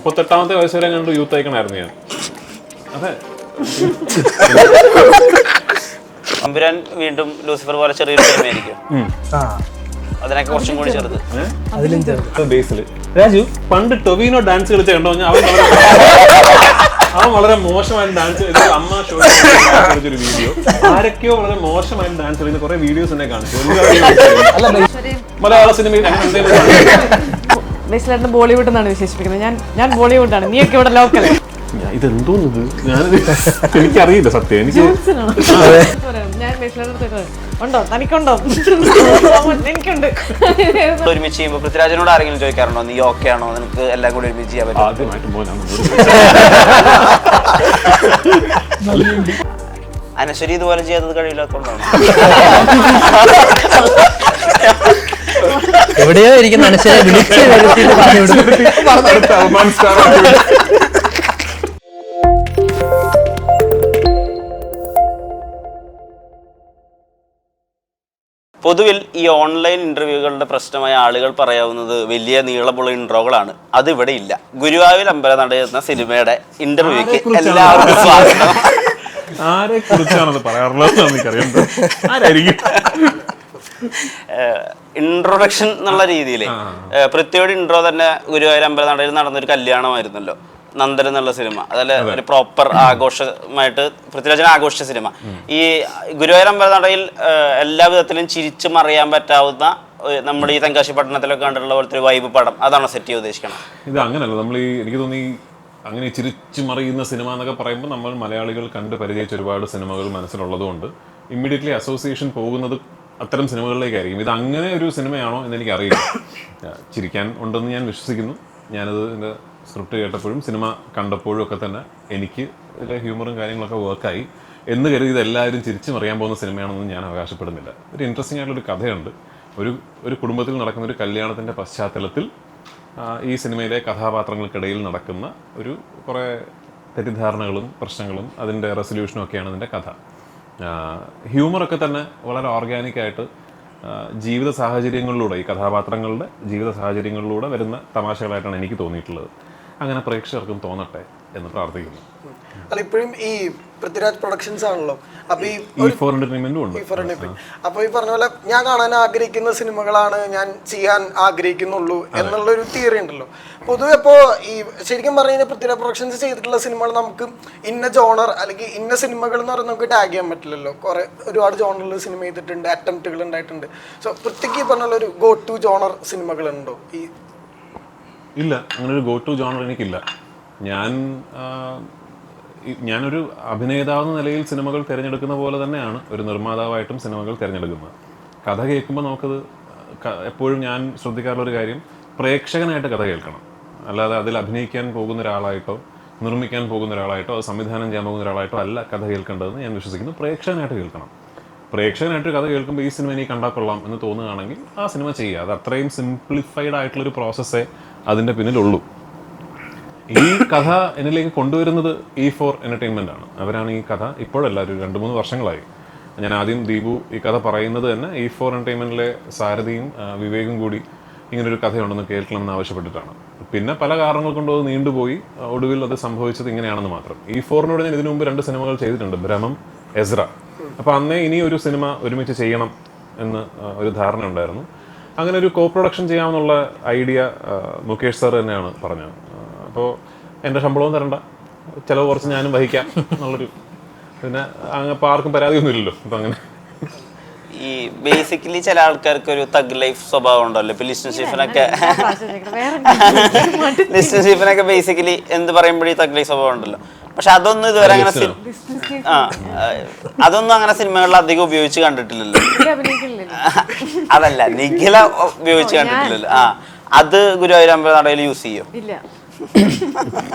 38ാമത്തെ വയസ്സ് വരെ കണ്ട് യൂത്ത് ഐക്കണായിരുന്നു ഞാൻ. അതെ, അമ്പുരാൻ വീണ്ടും ലൂസിഫർ പോലെ ചെറിയൊരു സിനിമയായിരിക്കും. അതിനൊക്കെ കുറച്ചും കൂടി ചെറുത്. ബേസില് രാജു പണ്ട് ടൊവിനോ ഡാൻസ് കളിച്ച കണ്ടോ? അവൻ വളരെ മോശമായിട്ട് ഡാൻസ് അമ്മ ഷോ കളിച്ചൊരു വീഡിയോ. ആരൊക്കെയോ വളരെ മോശമായിട്ട് ഡാൻസ് കളിക്കുന്ന കുറെ വീഡിയോസ് എന്നെ കാണിച്ചു. മലയാള സിനിമയിൽ ബേസിലേട്ടൻ ബോളിവുഡ് എന്നാണ് വിശേഷിപ്പിക്കുന്നത്. ഞാൻ ബോളിവുഡാണ്, നീയൊക്കെ ഇവിടെ ലോക്കൽ. ഇതെന്തോന്നത് എനിക്കറിയില്ല സത്യം. ഞാൻ ബേസിലേട്ടൻ ഉണ്ടോ, തനിക്കുണ്ടോ? എനിക്കുണ്ട്. ഒരുമിച്ച് ചെയ്യുമ്പോൾ പൃഥ്വിരാജിനോട് ആരെങ്കിലും ചോദിക്കാറുണ്ടോ നീ ഓക്കെ ആണോ, നിനക്ക് എല്ലാം കൂടി ഒരുമിച്ച് ചെയ്യാൻ പറ്റും? അനശ്വരി ഇതുപോലെ ചെയ്യാത്തത് കഴിയില്ലാത്തോണ്ടാണ്. എവിടെയോ ഇരിക്കുന്ന അനശ്വരെ വിളിച്ച് പൊതുവിൽ ഈ ഓൺലൈൻ ഇന്റർവ്യൂകളുടെ പ്രശ്നമായ ആളുകൾ പറയാവുന്നത് വലിയ നീളമുള്ള ഇൻട്രോകളാണ്. അത് ഇവിടെ ഇല്ല. ഗുരുവായൂർ അമ്പലനട എന്ന സിനിമയുടെ ഇന്റർവ്യൂക്ക് എല്ലാവർക്കും സ്വാഗതം. ആരെ കുറിച്ചാണത് പറയാറുള്ളത് എനിക്കറിയാം. ആരായിരിക്കും? ഇൻട്രൊഡക്ഷൻ എന്നുള്ള രീതിയിൽ പൃഥ്വിയുടെ ഇൻട്രോ തന്നെ ഗുരുവായൂർ അമ്പലനടയിൽ നടന്നൊരു കല്യാണമായിരുന്നല്ലോ, നന്ദൻ എന്നുള്ള സിനിമ. അതല്ല ഒരു പ്രോപ്പർ ആഘോഷമായിട്ട് പൃഥ്വിരാജിനെ ആഘോഷിച്ച സിനിമ. ഈ ഗുരുവായൂർ അമ്പലനടയിൽ എല്ലാ വിധത്തിലും ചിരിച്ചു മറിയാൻ പറ്റാവുന്ന നമ്മുടെ ഈ തെങ്കാശി പട്ടണത്തിലൊക്കെ കണ്ടിട്ടുള്ള പോലത്തെ ഒരു വൈബ് പടം, അതാണോ സെറ്റ് ചെയ്യാൻ ഉദ്ദേശിക്കണം? ഇത് അങ്ങനെയല്ല. നമ്മൾ ഈ എനിക്ക് തോന്നി അങ്ങനെ ചിരിച്ചു മറിയുന്ന സിനിമ എന്നൊക്കെ പറയുമ്പോൾ നമ്മൾ മലയാളികൾ കണ്ട് പരിചയിച്ച ഒരുപാട് സിനിമകൾ മനസ്സിലുള്ളതുകൊണ്ട് ഇമ്മീഡിയറ്റ്ലി അസോസിയേഷൻ പോകുന്നത് അത്തരം സിനിമകളിലേക്കായിരിക്കും. ഇത് അങ്ങനെ ഒരു സിനിമയാണോ എന്ന് എനിക്കറിയില്ല. ചിരിക്കാൻ ഉണ്ടെന്ന് ഞാൻ വിശ്വസിക്കുന്നു. ഞാനത് എൻ്റെ സ്ക്രിപ്റ്റ് കേട്ടപ്പോഴും സിനിമ കണ്ടപ്പോഴും ഒക്കെ തന്നെ എനിക്ക് ഇതിലെ ഹ്യൂമറും കാര്യങ്ങളൊക്കെ വർക്കായി എന്ന് കരുതി ഇതെല്ലാവരും ചിരിച്ചു മറിയാൻ പോകുന്ന സിനിമയാണെന്ന് ഞാൻ അവകാശപ്പെടുന്നില്ല. ഒരു ഇൻട്രസ്റ്റിംഗ് ആയിട്ടുള്ളൊരു കഥയുണ്ട്. ഒരു കുടുംബത്തിൽ നടക്കുന്ന ഒരു കല്യാണത്തിൻ്റെ പശ്ചാത്തലത്തിൽ ഈ സിനിമയിലെ കഥാപാത്രങ്ങൾക്കിടയിൽ നടക്കുന്ന കുറേ തെറ്റിദ്ധാരണകളും പ്രശ്നങ്ങളും അതിൻ്റെ റെസൊല്യൂഷനും ഒക്കെയാണ് ഇതിൻ്റെ കഥ. ഹ്യൂമറൊക്കെ തന്നെ വളരെ ഓർഗാനിക്കായിട്ട് ജീവിത സാഹചര്യങ്ങളിലൂടെ, ഈ കഥാപാത്രങ്ങളുടെ ജീവിത സാഹചര്യങ്ങളിലൂടെ വരുന്ന തമാശകളായിട്ടാണ് എനിക്ക് തോന്നിയിട്ടുള്ളത്. അങ്ങനെ പ്രേക്ഷകർക്കും തോന്നട്ടെ എന്ന് പ്രാർത്ഥിക്കുന്നു. അല്ല, ഇപ്പോഴും ഈ പൃഥ്വിരാജ് പ്രൊഡക്ഷൻസ് ആണല്ലോ. അപ്പൊ ഈ അപ്പൊ ഈ പറഞ്ഞ പോലെ ഞാൻ കാണാൻ ആഗ്രഹിക്കുന്ന സിനിമകളാണ് ഞാൻ ചെയ്യാൻ ആഗ്രഹിക്കുന്നുള്ളൂ എന്നുള്ളൊരു തിയറി ഉണ്ടല്ലോ പൊതുവെ. അപ്പോൾ ഈ ശരിക്കും പറഞ്ഞു കഴിഞ്ഞാൽ പൃഥ്വിരാജ് പ്രൊഡക്ഷൻസ് ചെയ്തിട്ടുള്ള സിനിമകൾ നമുക്ക് ഇന്ന ജോണർ അല്ലെങ്കിൽ ഇന്ന സിനിമകൾ എന്ന് പറഞ്ഞാൽ നമുക്ക് ടാഗ് ചെയ്യാൻ പറ്റില്ലല്ലോ. ഒരുപാട് ജോണറിൽ സിനിമ ചെയ്തിട്ടുണ്ട്, അറ്റംപ്റ്റുകൾ ഉണ്ടായിട്ടുണ്ട്. സോ പൃഥ്വിക്ക് പറഞ്ഞ ഒരു ഗോ ടു ജോണർ സിനിമകളുണ്ടോ? ഇല്ല, അങ്ങനെ ഒരു ഗോ ടു ജോണർ എനിക്കില്ല. ഞാനൊരു അഭിനേതാവെന്ന നിലയിൽ സിനിമകൾ തിരഞ്ഞെടുക്കുന്ന പോലെ തന്നെയാണ് ഒരു നിർമ്മാതാവായിട്ടും സിനിമകൾ തിരഞ്ഞെടുക്കുന്നത്. കഥ കേൾക്കുമ്പോൾ നമുക്കത് എപ്പോഴും ഞാൻ ശ്രദ്ധിക്കാറുള്ളൊരു കാര്യം, പ്രേക്ഷകനായിട്ട് കഥ കേൾക്കണം. അല്ലാതെ അതിൽ അഭിനയിക്കാൻ പോകുന്ന ഒരാളായിട്ടോ നിർമ്മിക്കാൻ പോകുന്ന ഒരാളായിട്ടോ അത് സംവിധാനം ചെയ്യാൻ പോകുന്ന ഒരാളായിട്ടോ അല്ല കഥ കേൾക്കേണ്ടതെന്ന് ഞാൻ വിശ്വസിക്കുന്നു. പ്രേക്ഷകനായിട്ട് കേൾക്കണം. പ്രേക്ഷകനായിട്ട് കഥ കേൾക്കുമ്പോൾ ഈ സിനിമ എനിക്ക് കണ്ടാക്കൊള്ളാം എന്ന് തോന്നുകയാണെങ്കിൽ ആ സിനിമ ചെയ്യുക. അത് അത്രയും സിംപ്ലിഫൈഡ് ആയിട്ടുള്ളൊരു പ്രോസസ്സേ അതിൻ്റെ പിന്നിലുള്ളൂ. ഈ കഥ എന്നിലേക്ക് കൊണ്ടുവരുന്നത് E4 എൻ്റർടൈൻമെൻ്റ് ആണ്. അവരാണ് ഈ കഥ ഇപ്പോഴല്ല, ഒരു 2-3 വർഷങ്ങളായി. ഞാൻ ആദ്യം ദീപു ഈ കഥ പറയുന്നത് തന്നെ E4 എൻ്റർടൈൻമെൻറ്റിലെ സാരഥിയും വിവേകും കൂടി ഇങ്ങനൊരു കഥയുണ്ടെന്ന് കേൾക്കണമെന്ന് ആവശ്യപ്പെട്ടിട്ടാണ്. പിന്നെ പല കാരണങ്ങൾ കൊണ്ട് അത് നീണ്ടുപോയി. ഒടുവിൽ അത് സംഭവിച്ചത് ഇങ്ങനെയാണെന്ന് മാത്രം. E4-നോട് ഞാൻ ഇതിനു മുമ്പ് 2 സിനിമകൾ ചെയ്തിട്ടുണ്ട്, ഭ്രമം, എസ്ര. അപ്പോൾ അന്നേ ഇനി ഒരു സിനിമ ഒരുമിച്ച് ചെയ്യണം എന്ന് ഒരു ധാരണ ഉണ്ടായിരുന്നു. അങ്ങനെ ഒരു കോ പ്രൊഡക്ഷൻ ചെയ്യാമെന്നുള്ള ഐഡിയ മുകേഷ് സാർ തന്നെയാണ് പറഞ്ഞത്. അപ്പോൾ എൻ്റെ ശമ്പളവും തരണ്ട, ചിലവ് കുറച്ച് ഞാനും വഹിക്കാം എന്നുള്ളൊരു, പിന്നെ അപ്പോൾ ആർക്കും പരാതിയൊന്നുമില്ലല്ലോ. അപ്പം അങ്ങനെ ഈ ബേസിക്കലി ചില ആൾക്കാർക്ക് ഒരു തഗ് ലൈഫ് സ്വഭാവം ഉണ്ടല്ലോ. ഇപ്പൊ ലിസ്റ്റൻ സ്റ്റീഫനൊക്കെ ബേസിക്കലി എന്ത് പറയുമ്പോഴേ തഗ് ലൈഫ് സ്വഭാവം ഉണ്ടല്ലോ. പക്ഷെ അതൊന്നും ഇതുവരെ അങ്ങനെ അതൊന്നും അങ്ങനെ സിനിമകളിൽ അധികം ഉപയോഗിച്ച് കണ്ടിട്ടില്ലല്ലോ. അതല്ല, നിഖില ഉപയോഗിച്ച് കണ്ടിട്ടില്ലല്ലോ. അത് ഗുരുവായൂർ അമ്പലനടയിൽ യൂസ് ചെയ്യോ?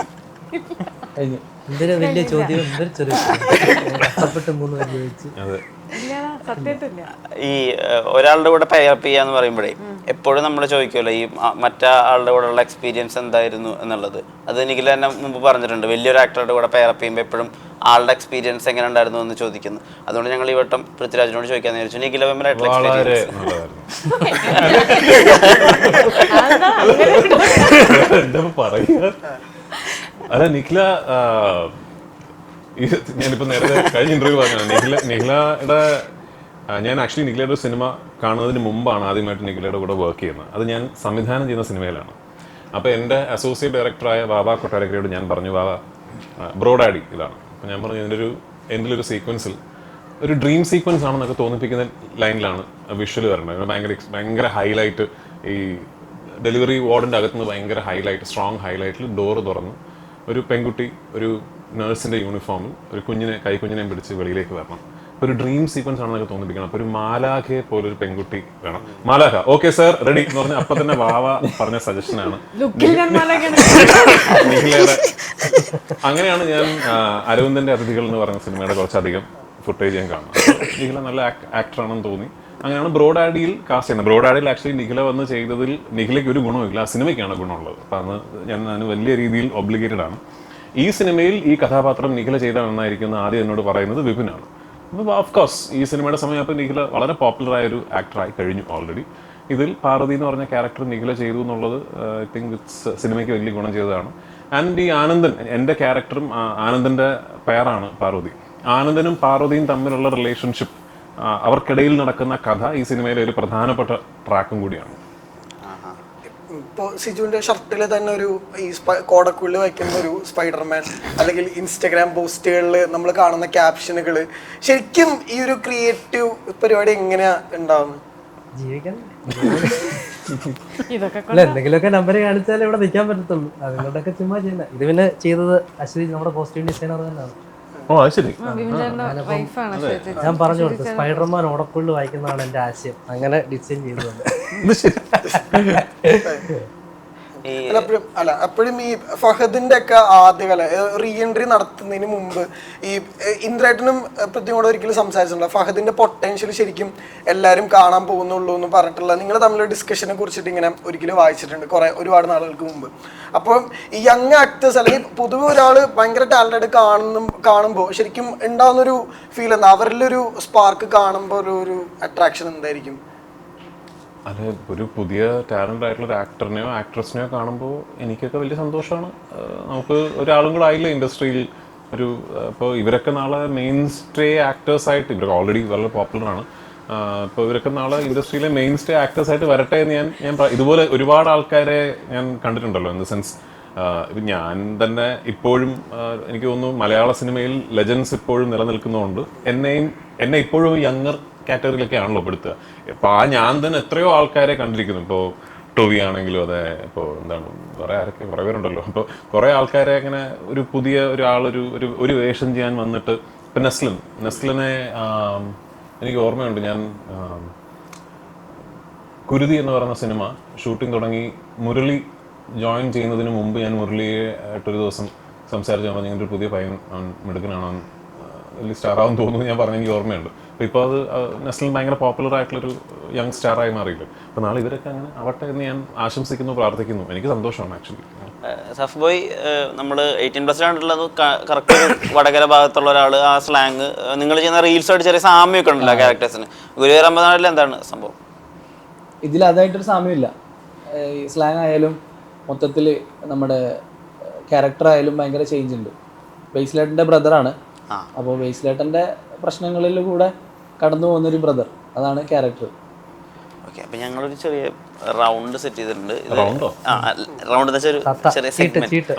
എന്തൊരു വലിയ ചോദ്യം, എന്തൊരു ചെറിയ കഷ്ടപ്പെട്ട് 3 പേര് ചോദിച്ചു. ഈ ഒരാളുടെ കൂടെ പെയറപ്പ് ചെയ്യാന്ന് പറയുമ്പോഴേ എപ്പോഴും നമ്മൾ ചോദിക്കുമല്ലോ ഈ മറ്റേ ആളുടെ കൂടെ ഉള്ള എക്സ്പീരിയൻസ് എന്തായിരുന്നു എന്നുള്ളത്. അത് എനിക്ക് തന്നെ മുമ്പ് പറഞ്ഞിട്ടുണ്ട്. വലിയൊരു ആക്ടറുടെ കൂടെ പെയറപ്പ് ചെയ്യുമ്പോൾ എപ്പോഴും ആളുടെ എക്സ്പീരിയൻസ് എങ്ങനെ ഉണ്ടായിരുന്നു എന്ന് ചോദിക്കുന്നു. അതുകൊണ്ട് ഞങ്ങൾ ഈ വട്ടം പൃഥ്വിരാജിനോട് ചോദിക്കാന്ന് വിചാരിച്ചു. നിഖില മെമ്പറായിട്ടുള്ള എക്സ്പീരിയൻസ് അല്ല നിഖില ഞാനിപ്പോൾ നേരത്തെ കഴിഞ്ഞ ഇന്റർവ്യൂ പറഞ്ഞത് നിഖിലയുടെ ഞാൻ ആക്ച്വലി നിഖിലയുടെ ഒരു സിനിമ കാണുന്നതിന് മുമ്പാണ് ആദ്യമായിട്ട് നിഖിലയുടെ കൂടെ വർക്ക് ചെയ്യുന്നത്. അത് ഞാൻ സംവിധാനം ചെയ്യുന്ന സിനിമയിലാണ്. അപ്പോൾ എൻ്റെ അസോസിയേറ്റ് ഡയറക്ടറായ വാവ കൊട്ടാരക്കരയോട് ഞാൻ പറഞ്ഞു, വാവ ബ്രോഡാഡി ഇതാണ്. അപ്പോൾ ഞാൻ പറഞ്ഞു എന്തിലൊരു സീക്വൻസിൽ ഒരു ഡ്രീം സീക്വൻസ് ആണെന്നൊക്കെ തോന്നിപ്പിക്കുന്ന ലൈനിലാണ് വിഷ്വൽ വരേണ്ടത്. ഭയങ്കര ഹൈലൈറ്റ്, ഈ ഡെലിവറി വാർഡിൻ്റെ അകത്തുനിന്ന് ഭയങ്കര ഹൈലൈറ്റ്, സ്ട്രോങ് ഹൈലൈറ്റിൽ ഡോറ് തുറന്ന് ഒരു പെൺകുട്ടി ഒരു നേഴ്സിൻ്റെ യൂണിഫോമിൽ ഒരു കൈക്കുഞ്ഞിനെയും പിടിച്ച് വെളിയിലേക്ക് വരണം. ഒരു ഡ്രീം സീക്വൻസ് ആണെന്നൊക്കെ തോന്നിപ്പിക്കണം. അപ്പോൾ ഒരു മാലാഖയെ പോലൊരു പെൺകുട്ടി വേണം. മാലാഖ ഓക്കെ സർ റെഡി എന്ന് പറഞ്ഞാൽ അപ്പം തന്നെ വാവ പറഞ്ഞ സജഷനാണ് നിഖിലയുടെ. അങ്ങനെയാണ് ഞാൻ അരവിന്ദന്റെ അതിഥികൾ എന്ന് പറഞ്ഞ സിനിമയുടെ കുറച്ചധികം ഫുട്ടേജ് ഞാൻ കാണുന്നത്. നിഖില നല്ല ആക്ടറാണെന്ന് തോന്നി. അങ്ങനെയാണ് ബ്രോഡാഡിയിൽ കാസ്റ്റ് ചെയ്യുന്നത്. ബ്രോഡാഡിയിൽ ആക്ച്വലി നിഖില വന്ന് ചെയ്തതിൽ നിഖിലയ്ക്ക് ഒരു ഗുണമില്ല, ആ സിനിമയ്ക്കാണ് ഗുണമുള്ളത്. അപ്പം അന്ന് ഞാൻ അതിന് വലിയ രീതിയിൽ ഒബ്ലിഗേറ്റഡ് ആണ്. ഈ സിനിമയിൽ ഈ കഥാപാത്രം നിഖില ചെയ്താൽ നന്നായിരിക്കുന്ന ആദ്യം എന്നോട് പറയുന്നത് വിപിനാണ്. അപ്പോൾ ഓഫ്കോഴ്സ് ഈ സിനിമയുടെ സമയത്ത് നിഖില വളരെ പോപ്പുലറായ ഒരു ആക്ടറായി കഴിഞ്ഞു ഓൾറെഡി. ഇതിൽ പാർവതി എന്ന് പറഞ്ഞ ക്യാരക്ടർ നിഖില ചെയ്തു എന്നുള്ളത് ഐ തിങ്ക് സിനിമയ്ക്ക് വലിയ ഗുണം ചെയ്തതാണ്. ആൻഡ് ഈ ആനന്ദൻ, എൻ്റെ ക്യാരക്ടറും ആനന്ദൻ്റെ പേരാണ് പാർവതി. ആനന്ദനും പാർവതിയും തമ്മിലുള്ള റിലേഷൻഷിപ്പ്, അവർക്കിടയിൽ നടക്കുന്ന കഥ ഈ സിനിമയിലെ ഒരു പ്രധാനപ്പെട്ട ട്രാക്കും കൂടിയാണ്. ഇപ്പോൾ സിജുവിന്റെ ഷർട്ടിൽ തന്നെ ഒരു ഈ കോടക്കുള്ളിൽ വയ്ക്കുന്ന ഒരു സ്പൈഡർമാൻ, അല്ലെങ്കിൽ ഇൻസ്റ്റഗ്രാം പോസ്റ്റുകളിൽ നമ്മൾ കാണുന്ന ക്യാപ്ഷനുകൾ, ശരിക്കും ഈ ഒരു ക്രിയേറ്റീവ് പരിപാടി എങ്ങനെയാ ഉണ്ടാവുന്നത്? ജീവിക്കണം. ഇതൊക്കെ എന്തെങ്കിലുമൊക്കെ നമ്പർ കാണിച്ചാലേ ഇവിടെ നിൽക്കാൻ പറ്റത്തുള്ളൂ. അതുകൊണ്ടൊക്കെ ചുമ്മാ ചെയ്യണ്ട. ഇത് പിന്നെ ചെയ്തത് അശ്വതി നമ്മുടെ കോസ്റ്റ്യൂം ഡിസൈനർ തന്നെയാണ്. ഓ അത് ശരി. ഞാൻ പറഞ്ഞു കൊടുത്തു, സ്പൈഡർമാൻ ഓടക്കുള്ളിൽ വായിക്കുന്നതാണ് എൻ്റെ ആശയം. അങ്ങനെ ഡിസൈൻ ചെയ്തത്. അപ്പോഴും ഈ ഫഹദിന്റെ ഒക്കെ ആദ്യകാല റീ എൻട്രി നടത്തുന്നതിന് മുമ്പ് ഈ ഇന്ദ്രേട്ടനും പ്രത്യേകം കൂടെ ഒരിക്കലും സംസാരിച്ചിട്ടുണ്ട്. ഫഹദിന്റെ പൊട്ടൻഷ്യൽ ശരിക്കും എല്ലാവരും കാണാൻ പോകുന്നുള്ളൂ എന്ന് പറഞ്ഞിട്ടുള്ള നിങ്ങൾ തമ്മിലുള്ള ഡിസ്കഷനെ കുറിച്ചിട്ട് ഇങ്ങനെ ഒരിക്കലും വായിച്ചിട്ടുണ്ട് ഒരുപാട് നാളുകൾക്ക് മുമ്പ്. അപ്പോൾ ഈ യങ് ആക്ടേഴ്സ് അല്ലെങ്കിൽ പൊതുവെ ഒരാൾ ഭയങ്കര ടാലന്റഡ് കാണുമ്പോൾ ശരിക്കും ഉണ്ടാകുന്നൊരു ഫീൽ എന്താ, അവരിലൊരു സ്പാർക്ക് കാണുമ്പോൾ ഒരു അട്രാക്ഷൻ എന്തായിരിക്കും? അല്ല, ഒരു പുതിയ ടാലൻ്റ് ആയിട്ടുള്ള ഒരു ആക്ടറിനെയോ ആക്ട്രസിനെയോ കാണുമ്പോൾ എനിക്കൊക്കെ വലിയ സന്തോഷമാണ്. നമുക്ക് ഒരാളും കൂടെ ആയില്ല ഇൻഡസ്ട്രിയിൽ ഒരു. ഇപ്പോൾ ഇവരൊക്കെ നാളെ മെയിൻ സ്റ്റേ ആക്ടേഴ്സായിട്ട്, ഇവരൊക്കെ ഓൾറെഡി വളരെ പോപ്പുലറാണ്. ഇപ്പോൾ ഇവരൊക്കെ നാളെ ഇൻഡസ്ട്രിയിലെ മെയിൻ സ്റ്റേ ആക്ടേഴ്സായിട്ട് വരട്ടെ എന്ന് ഞാൻ ഇതുപോലെ ഒരുപാട് ആൾക്കാരെ ഞാൻ കണ്ടിട്ടുണ്ടല്ലോ. ഇൻ ദ സെൻസ് ഞാൻ തന്നെ ഇപ്പോഴും എനിക്ക് തോന്നുന്നു മലയാള സിനിമയിൽ ലെജൻസ് ഇപ്പോഴും നിലനിൽക്കുന്നതുകൊണ്ട് എന്നെ ഇപ്പോഴും യങ്ങർ കാറ്റഗറിയിലൊക്കെ ആണല്ലോ പെടുത്തുക. ഇപ്പോൾ ഞാൻ തന്നെ എത്രയോ ആൾക്കാരെ കണ്ടിരിക്കുന്നു. ഇപ്പോൾ ടോവി ആണെങ്കിലും അതെ, ഇപ്പോൾ എന്താണ് കുറേ പേരുണ്ടല്ലോ. അപ്പോൾ കുറേ ആൾക്കാരെ അങ്ങനെ ഒരു പുതിയ ഒരു വേഷം ചെയ്യാൻ വന്നിട്ട്. ഇപ്പം നെസ്ലിനെ എനിക്ക് ഓർമ്മയുണ്ട്. ഞാൻ കുരുതി എന്ന് പറയുന്ന സിനിമ ഷൂട്ടിംഗ് തുടങ്ങി മുരളി ജോയിൻ ചെയ്യുന്നതിന് മുമ്പ് ഞാൻ മുരളിയെ ആയിട്ടൊരു ദിവസം സംസാരിച്ചു പറഞ്ഞു, ഇങ്ങനൊരു പുതിയ പയ്യൻ മിടുക്കനാണ്, വലിയ സ്റ്റാറാവും തോന്നുന്നു ഞാൻ പറഞ്ഞു. എനിക്ക് ഓർമ്മയുണ്ട്. അപ്പോൾ ഇപ്പോൾ അത് നെസ്ലിൻ ഭയങ്കര പോപ്പുലർ ആയിട്ടുള്ളൊരു യങ് സ്റ്റാറായി മാറിയില്ല. അപ്പോൾ നാളെ ഇവരൊക്കെ അങ്ങനെ ആവട്ടെ എന്ന് ഞാൻ ആശംസിക്കുന്നു, പ്രാർത്ഥിക്കുന്നു. എനിക്ക് സന്തോഷമാണ് ആക്ച്വലി. സഫ് ബോയ്, നമ്മൾ 18+ ആയിട്ടുള്ളത് കറക്റ്റ് വടകര ഭാഗത്തുള്ള ഒരാൾ, ആ സ്ലാങ് നിങ്ങൾ ചെയ്യുന്ന റീൽസായിട്ട് ചെറിയ സാമ്യമൊക്കെ ഉണ്ടല്ലോ ക്യാരക്ടേഴ്സിന്. ഗുരുവായൂർ അമ്പലനാട്ടിൽ എന്താണ് സംഭവം? ഇതിൽ അതായിട്ടൊരു സാമ്യമില്ല. ഈ സ്ലാങ് ആയാലും മൊത്തത്തിൽ നമ്മുടെ ക്യാരക്ടർ ആയാലും ഭയങ്കര ചേഞ്ച് ഉണ്ട്. ബേസിലേട്ടൻ്റെ ബ്രദറാണ്. അപ്പോൾ ബേസിലേട്ടൻ്റെ പ്രശ്നങ്ങളിൽ കൂടെ കടന്നു പോകുന്നൊരു ബ്രദർ, അതാണ് ക്യാരക്ടർ. ഓക്കെ, അപ്പം ഞങ്ങളൊരു ചെറിയ റൗണ്ട് സെറ്റ് ചെയ്തിട്ടുണ്ട്. റൗണ്ട് ഒരു ചെറിയ സെഗ്മെന്റ്.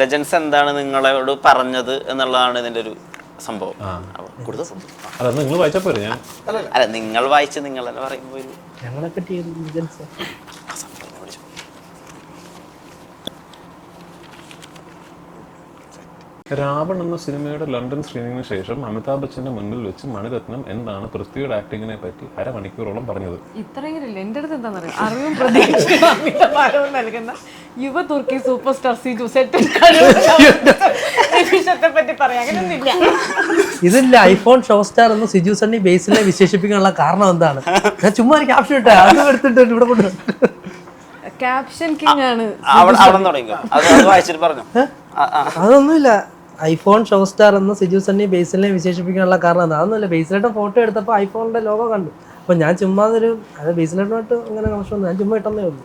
ലെജൻസ് എന്താണ് നിങ്ങളോട് പറഞ്ഞത് എന്നുള്ളതാണ് ഇതിന്റെ ഒരു സംഭവം. നിങ്ങൾ വായിച്ചാൽ പോരെ? ഞാൻ അല്ല, നിങ്ങൾ വായിച്ച് നിങ്ങൾ തന്നെ പറയുമ്പോൾ ഞങ്ങളെ പറ്റി രാവൺ എന്ന സിനിമയുടെ ലണ്ടൻ സ്ക്രീനിങ്ങിന് ശേഷം അമിതാഭ് ബച്ചന്റെ മുന്നിൽ വെച്ച് മണിരത്നം എന്താണ് പൃഥ്വിയുടെ ആക്ടിങ്ങിനെ പറ്റി അരമണിക്കൂറോളം പറഞ്ഞത്. ഇത്രയെങ്കിലും എൻ്റെ അടുത്ത് എന്താ പറയുക, അറിവും പ്രതീക്ഷയും നൽകുന്ന യുവ തുർക്കി സൂപ്പർ സ്റ്റാർ സിജു സെറ്റിനെ പറ്റി പറയാം. അങ്ങനെയൊന്നുമില്ല. ഇതില്ല ഐഫോൺ ഷോ സ്റ്റാർ എന്ന് സിജു സണ്ണി ബേസിലെ വിശേഷിപ്പിക്കാനുള്ള കാരണം എന്താണ്? ഞാൻ ചുമ്മാ ഒരു ക്യാപ്ഷൻ ഇട്ടേ, അത് എടുത്തിട്ട് ഇവിടെ കൊണ്ട് ക്യാപ്ഷൻ കിങ് ആണ്. അതൊന്നുമില്ല. ഐഫോൺ ഷോ സ്റ്റാർ എന്ന് സിജു സണ്ണി ബേസിലെ വിശേഷിപ്പിക്കാനുള്ള കാരണം എന്താ? അതൊന്നുമില്ല. ബേസിലേട്ടൻ ഫോട്ടോ എടുത്തപ്പോൾ ഐഫോണിന്റെ ലോഗോ കണ്ടു. അപ്പോൾ ഞാൻ ചുമ്മാ അത് ബേസിലേട്ടനായിട്ട് അങ്ങനെ കണക്ഷൻ, ഞാൻ ചുമ്മാ ഇട്ടെന്നേ ഉള്ളൂ.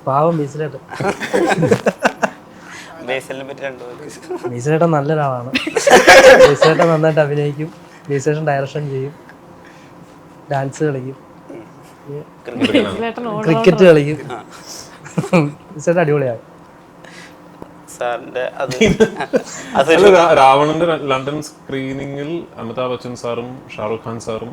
പാവം ബേസിലേട്ടൻ. ബേസിലിനെ പറ്റി രണ്ടുപേരും ബേസിലേട്ടൻ നല്ലൊരാളാണ്. ബേസിലേട്ടൻ നന്നായിട്ട് അഭിനയിക്കും, ബേസിലേട്ടൻ ഡയറക്ഷൻ ചെയ്യും, ഡാൻസ് കളിക്കും, ക്രിക്കറ്റ് കളിക്കും. ബേസിലേട്ടൻ അടിപൊളിയാണ്. സാറിന്റെ അത് രാവണന്റെ ലണ്ടൻ സ്ക്രീനിങ്ങിൽ അമിതാഭ് ബച്ചൻ സാറും ഷാറുഖ് ഖാൻ സാറും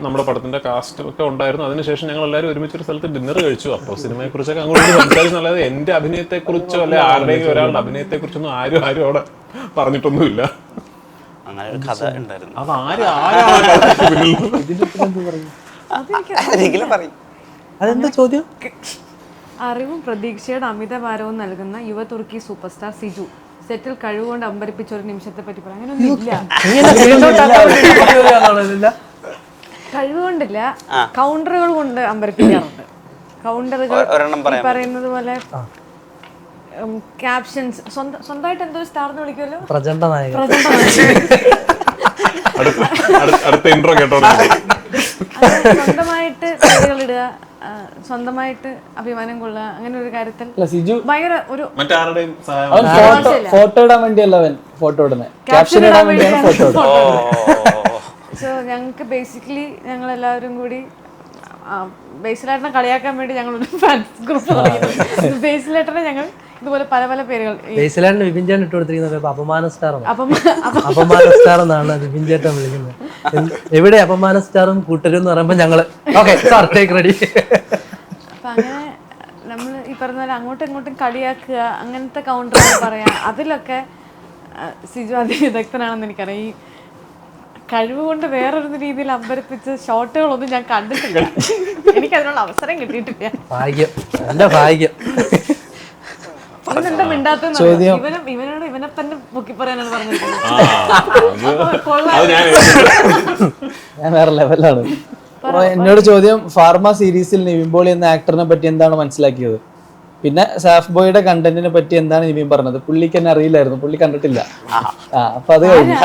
നമ്മുടെ പടത്തിന്റെ കാസ്റ്റ് ഒക്കെ ഉണ്ടായിരുന്നു. അതിനുശേഷം ഞങ്ങൾ എല്ലാവരും ഒരുമിച്ചൊരു സ്ഥലത്ത് ഡിന്നർ കഴിച്ചു. അപ്പോൾ സിനിമയെ കുറിച്ചൊക്കെ അങ്ങോട്ട് സംസാരിച്ചല്ലാതെ എന്റെ അഭിനയത്തെ കുറിച്ചോ അല്ലെ ആരുടെയും ഒരാളുടെ അഭിനയത്തെ കുറിച്ചൊന്നും ആരും അവിടെ പറഞ്ഞിട്ടൊന്നുമില്ല. അങ്ങനെ ഒരു കഥ ഉണ്ടായിരുന്നു. അത് ആരെങ്കിലും പറയും. അതെന്താ ചോദ്യം? അറിവും പ്രതീക്ഷയുടെ അമിതഭാരവും നൽകുന്ന യുവ തുർക്കി സൂപ്പർ സ്റ്റാർ സിജു സെറ്റിൽ കഴിവുകൊണ്ട് അമ്പരിപ്പിച്ച ഒരു നിമിഷത്തെ പറ്റി പറയാം. അങ്ങനെയൊന്നും ഇല്ല. കഴിവുകൊണ്ടില്ല, കൗണ്ടറുകൾ കൊണ്ട് അമ്പരിപ്പിക്കാറുണ്ട്. കൗണ്ടറുകൾ പറയുന്നത് പോലെ ക്യാപ്ഷൻസ് സ്വന്തമായിട്ട് എന്തോ സ്റ്റാർ എന്ന് വിളിക്കുമല്ലോ, പ്രചണ്ഡ നായകൻ. അടുത്ത ഇൻട്രോ കേട്ടോ. സ്വന്തമായിട്ട് പേരുകളിടുക, സ്വന്തമായിട്ട് അഭിമാനം കൊള്ളുക, അങ്ങനെ ഒരു കാര്യത്തിൽ ഭയങ്കര ഒരു മറ്റാരുടെയും ഫോട്ടോ ഇടാൻ വേണ്ടിയല്ല അവൻ ഫോട്ടോ ഇടുന്നത്, ക്യാപ്ഷൻ ഇടാൻ വേണ്ടിയാണ് ഫോട്ടോ ഇടുന്നത്. സോ ഞങ്ങൾക്ക് ബേസിക്കലി ഞങ്ങൾ എല്ലാവരും കൂടി ബേസിലേട്ടനെ കളിയാക്കാൻ വേണ്ടി ഞങ്ങളൊരു ഫാൻസ് ഗ്രൂപ്പ് തുടങ്ങിയിട്ടുണ്ട്. ബേസിലേട്ടനെ ഞങ്ങൾ ഇതുപോലെ പല പല പേരുകൾ, ബേസിലേട്ടന് വിപിൻ ചേട്ടൻ ഇട്ട് കൊടുത്തിരിക്കുന്നത് അപമാന സ്റ്റാർ, അപമാന സ്റ്റാർ എന്നാണ് വിപിൻ ചേട്ടൻ വിളിക്കുന്നത്. എവിടെ അപമാന സ്റ്റാറും കൂട്ടരും എന്ന് പറയുമ്പോൾ ഞങ്ങള് റെഡി. അപ്പൊ അങ്ങനെ നമ്മൾ ഈ പറഞ്ഞ പോലെ അങ്ങോട്ടും ഇങ്ങോട്ടും കളിയാക്കുക, അങ്ങനത്തെ കൗണ്ടറുകൾ പറയാ, അതിലൊക്കെ സിജു അതിവിദഗ്ധനാണെന്ന് എനിക്കറിയാം. ഈ കഴിവ് കൊണ്ട് വേറൊരു രീതിയിൽ അമ്പരപ്പിച്ച ഷോട്ടുകളൊന്നും ഞാൻ കണ്ടിട്ടില്ല. എനിക്കതിനുള്ള അവസരം കിട്ടിയിട്ടില്ല. ഭാഗ്യം, എന്റെ ഭാഗ്യം. ഇവനെന്താ മിണ്ടാത്തെന്ന് ഇവനോട് ഇവനെ തന്നെ പൊക്കി പറയാനാണ് പറഞ്ഞിരിക്കുന്നത്. ഞാൻ വേറെ ലെവലാണ്. എന്നോട് ചോദ്യം, ഫാർമ സീരീസിൽ നിവിൻ പോളി എന്ന ആക്ടറിനെ പറ്റി എന്താണ് മനസ്സിലാക്കിയത്? പിന്നെ സാഫ് ബോയുടെ കണ്ടന്റിനെ പറ്റി എന്താണ് നിവിൻ പറഞ്ഞത്? പുള്ളിക്ക് എന്നെ അറിയില്ലായിരുന്നു, പുള്ളി കണ്ടിട്ടില്ല. അപ്പൊ അത് കഴിഞ്ഞു.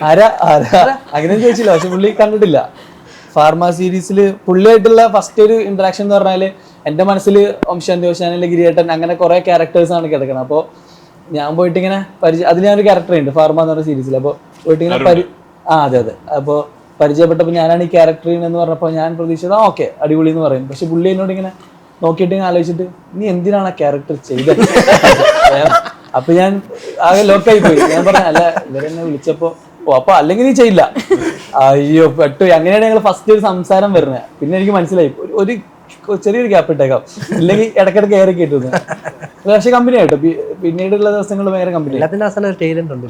ആരാ അങ്ങനെ ചോദിച്ചില്ല, പക്ഷെ പുള്ളി കണ്ടിട്ടില്ല. ഫാർമ സീരീസിൽ പുള്ളിയായിട്ടുള്ള ഫസ്റ്റ് ഒരു ഇന്ററാക്ഷൻ എന്ന് പറഞ്ഞാല് എന്റെ മനസ്സിൽ ഓംശാന്തി ഓശാനിലെ ഗിരിയേട്ടൻ അങ്ങനെ കുറെ ക്യാരക്ടേഴ്സ് ആണ് കിടക്കുന്നത്. അപ്പോൾ ഞാൻ പോയിട്ട് ഇങ്ങനെ അതിൽ ഞാനൊരു ക്യാരക്ടർ ഉണ്ട് ഫാർമ എന്ന് പറഞ്ഞ സീരീസിൽ. അപ്പോൾ പോയിട്ട് ഇങ്ങനെ അതെ അപ്പോൾ പരിചയപ്പെട്ടപ്പോൾ ഞാനാണ് ഈ ക്യാരക്ടർ എന്ന് പറഞ്ഞപ്പോൾ ഞാൻ പ്രതീക്ഷിച്ചത് ഓക്കെ അടിപൊളി എന്ന് പറയും. പക്ഷെ പുള്ളി എന്നോട് ഇങ്ങനെ നോക്കിയിട്ട് ഇങ്ങനെ ആലോചിച്ചിട്ട് നീ എന്തിനാണ് ആ ക്യാരക്ടർ ചെയ്തത്? അപ്പൊ ഞാൻ ആകെ ലോക്കായി പോയി. ഞാൻ പറഞ്ഞു അല്ല ഇവരെന്നെ വിളിച്ചപ്പോ അപ്പൊ അല്ലെങ്കിൽ നീ ചെയ്യില്ല. അയ്യോ പെട്ടു. അങ്ങനെയാണ് ഞങ്ങൾ ഫസ്റ്റ് ഒരു സംസാരം വരുന്നത്. പിന്നെ എനിക്ക് മനസ്സിലായി ഒരു ചെറിയൊരു ഗ്യാപ്പ് ഇട്ടേക്കാം, ഇല്ലെങ്കിൽ ഇടയ്ക്കിടയ്ക്ക് കയറി കേട്ടുന്നത്. പക്ഷെ കമ്പനി ആയിട്ടോ പിന്നീടുള്ള ദിവസങ്ങൾ ഭയങ്കര കമ്പനി. എല്ലാത്തിന്റെ അവസാനം ഒരു ടൈലന്റ് ഉണ്ട്.